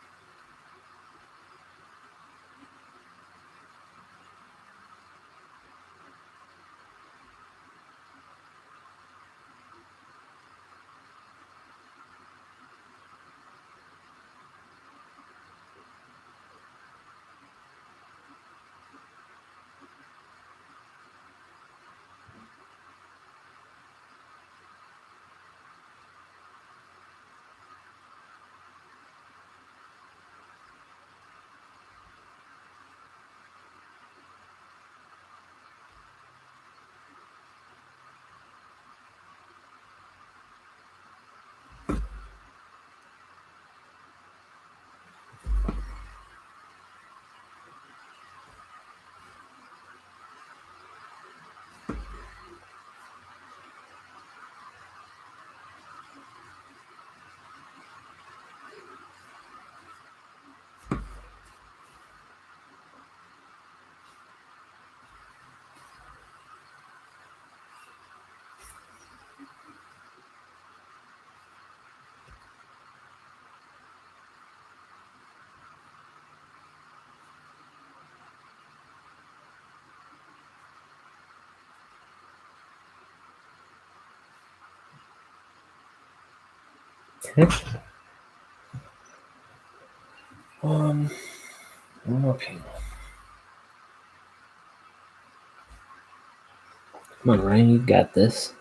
Speaker 2: Okay. Okay. Come on, Ryan, you got this.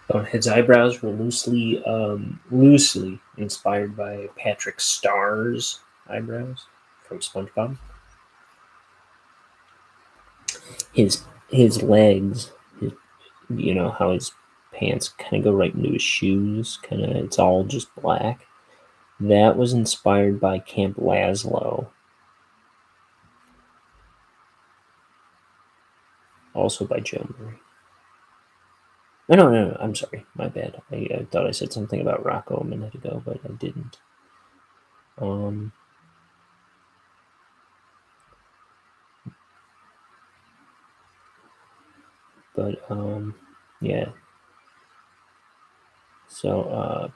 Speaker 2: Bonehead's eyebrows were loosely inspired by Patrick Starr's eyebrows from SpongeBob. His legs, you know how his pants kind of go right into his shoes, it's all just black. That was inspired by Camp Lazlo, also by Joe Murray. Oh, no, I'm sorry, my bad. I thought I said something about Rocco a minute ago, but I didn't. Yeah. So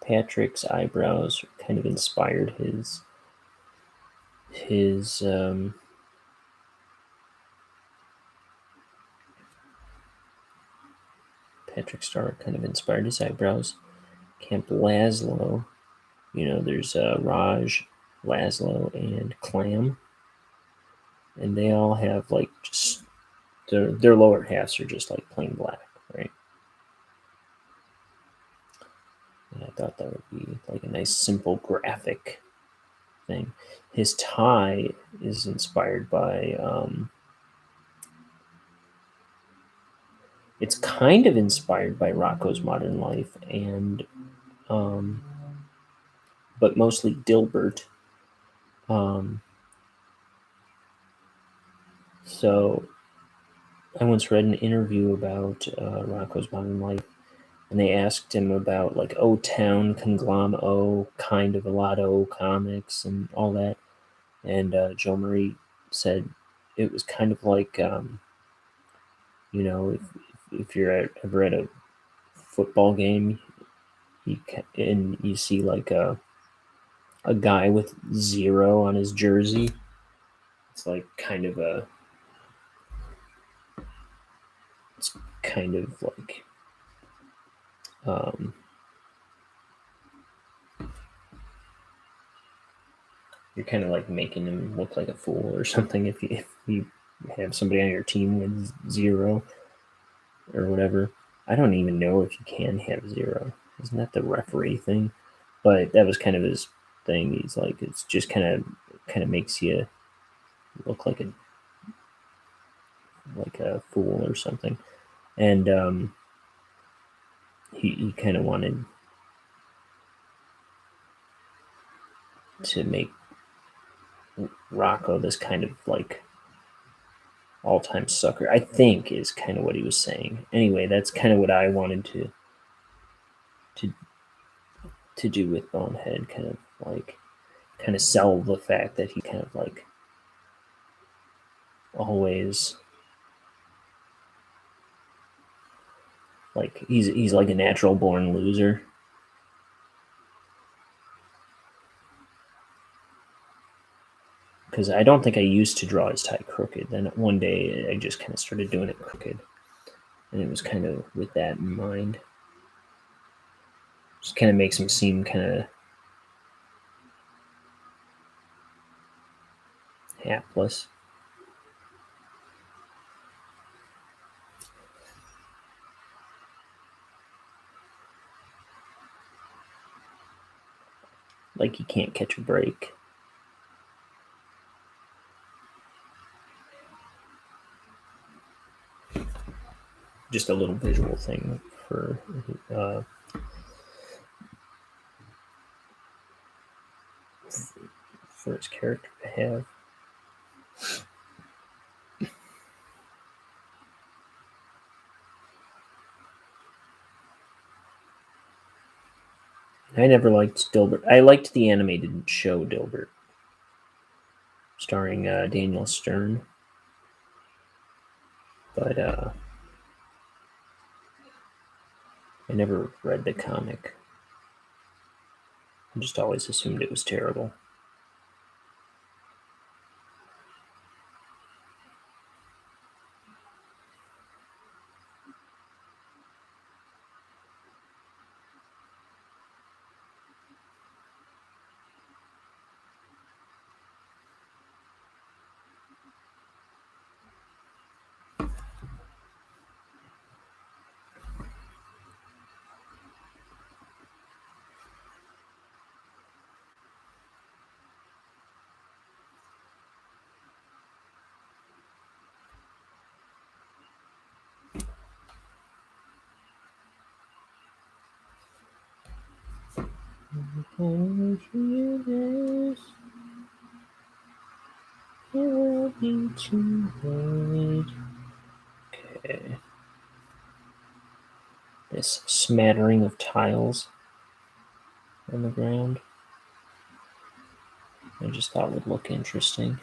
Speaker 2: Patrick's eyebrows kind of inspired his Patrick Star kind of inspired his eyebrows. Camp Laszlo, there's Raj, Laszlo, and Clam, and they all have like just their lower halves are just like plain black, right? And I thought that would be like a nice simple graphic thing. His tie is inspired by it's kind of inspired by Rocco's Modern Life and but mostly Dilbert. So I once read an interview about Rocco's Modern Life, and they asked him about like O Town, Conglom O, kind of a lot of O comics and all that. And Joe Marie said it was kind of like, if you're ever at a football game, and you see like a guy with 0 on his jersey, it's like it's kind of like you're kind of like making him look like a fool or something if you have somebody on your team with 0 or whatever. I don't even know if you can have 0. Isn't that the referee thing? But that was kind of his thing. He's like, it's just kind of makes you look like a fool or something. And he kind of wanted to make Rocco this kind of like all-time sucker, I think, is kind of what he was saying. Anyway, that's kind of what I wanted to do with Bonehead, kind of sell the fact that he kind of like always like he's like a natural born loser. Because I don't think I used to draw his tie crooked. Then one day I just kind of started doing it crooked. And it was kind of with that in mind. Just kind of makes him seem kind of hapless. Like he can't catch a break. Just a little visual thing for his character to have. I never liked Dilbert. I liked the animated show Dilbert, starring Daniel Stern. But I never read the comic. I just always assumed it was terrible. It will be too late. Okay. This smattering of tiles on the ground, I just thought would look interesting.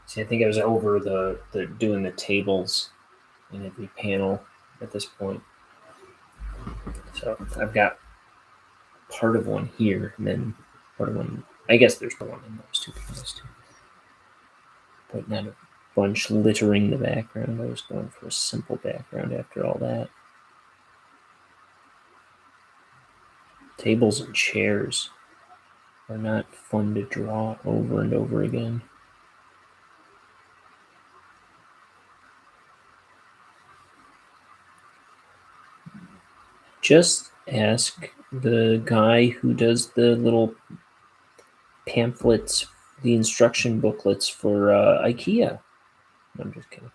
Speaker 2: See, I think I was over the doing the tables in every panel at this point. So I've got part of one here, and then part of one. I guess there's one in those two panels too, but not a bunch littering the background. I was going for a simple background after all that. Tables and chairs are not fun to draw over and over again. Just ask the guy who does the little pamphlets, the instruction booklets for IKEA. No, I'm just kidding.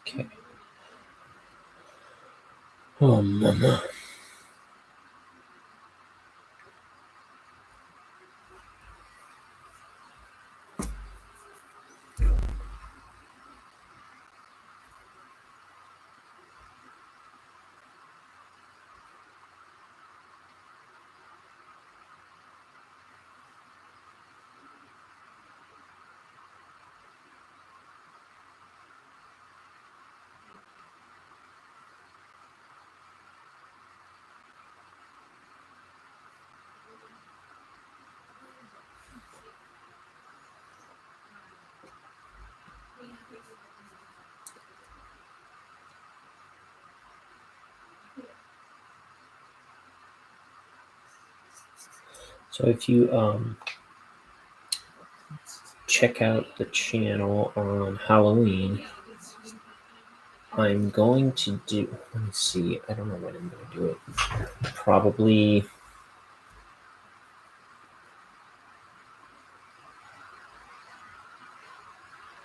Speaker 2: Okay. Oh, mama. So if you check out the channel on Halloween, I'm going to do. Let me see. I don't know when I'm going to do it. Probably.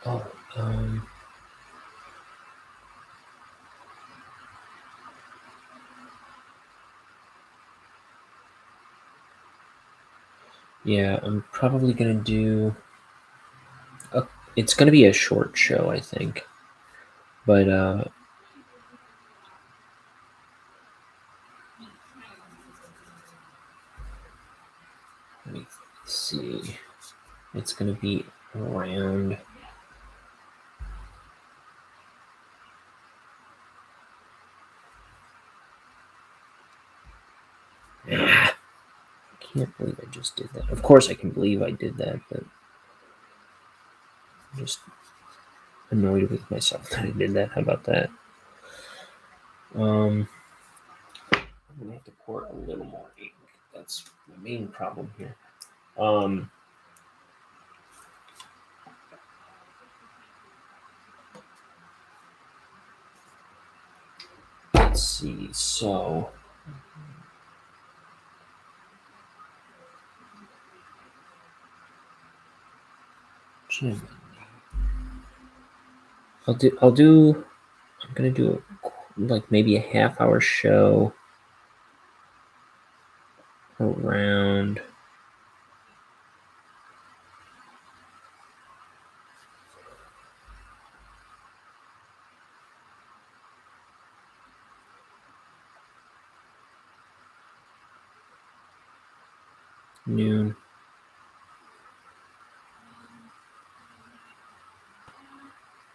Speaker 2: Oh, yeah, I'm probably going to do. It's going to be a short show, I think. But let me see. It's going to be around. I can't believe I just did that. Of course, I can believe I did that, but I'm just annoyed with myself that I did that. How about that? I'm gonna have to pour a little more ink. That's the main problem here. Let's see. So. Jim. I'll do I'm gonna do like maybe a half-hour show around noon.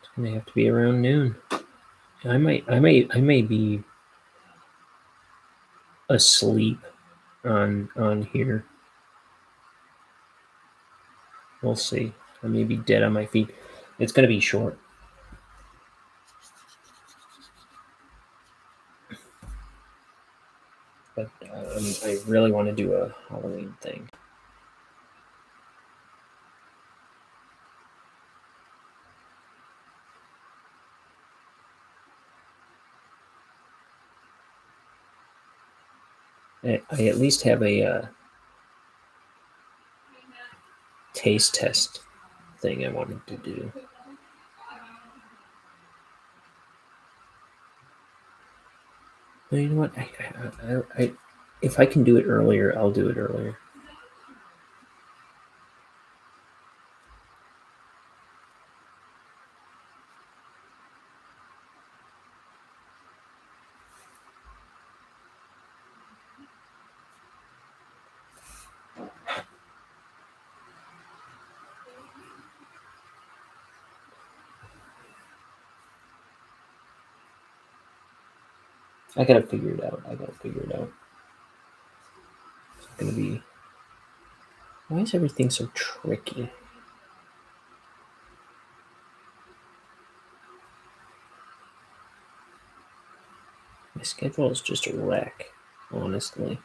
Speaker 2: It's gonna have to be around noon. I may be asleep on here. We'll see. I may be dead on my feet. It's gonna be short. But I really want to do a Halloween thing. I at least have a taste test thing I wanted to do. But you know what? If I can do it earlier, I'll do it earlier. I gotta figure it out. It's gonna be. Why is everything so tricky? My schedule is just a wreck, honestly.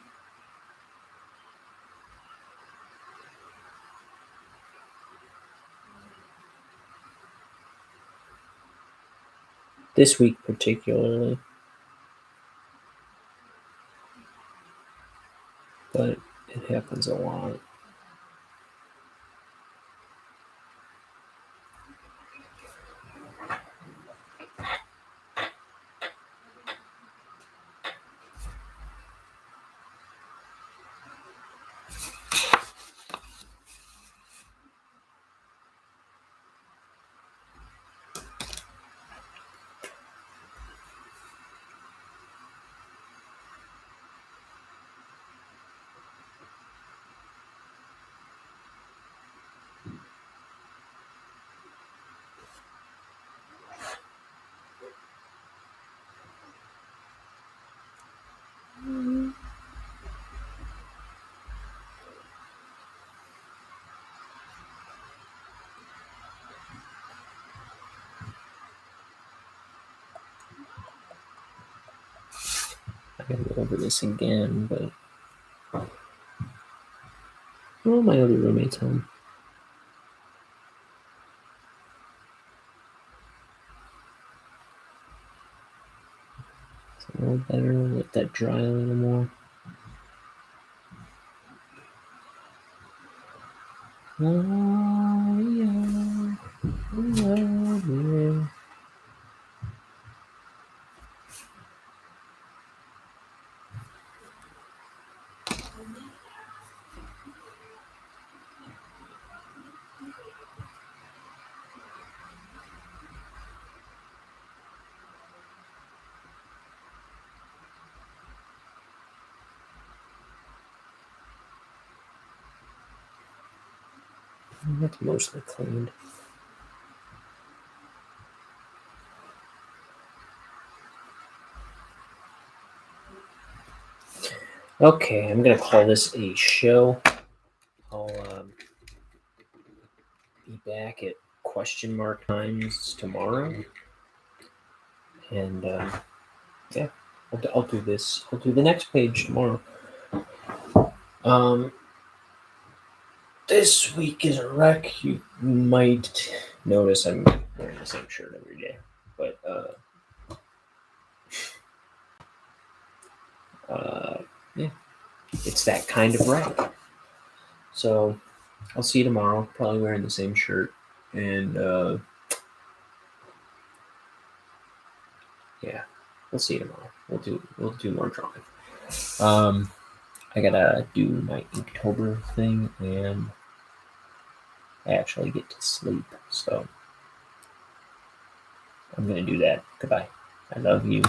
Speaker 2: This week particularly. But it happens a lot. I gotta go over this again, but well, my other roommate's home. It's a little better. Let that dry a little more. Oh, yeah. Oh, yeah. That's mostly cleaned. Okay, I'm gonna call this a show. I'll be back at question mark times tomorrow, and yeah, I'll do this. I'll do the next page tomorrow. This week is a wreck. You might notice I'm wearing the same shirt every day, but yeah, it's that kind of wreck. So I'll see you tomorrow. Probably wearing the same shirt, and Yeah, we'll see tomorrow. We'll do more drawing. I gotta do my Inktober thing, and I actually get to sleep, so I'm gonna do that. Goodbye. I love you.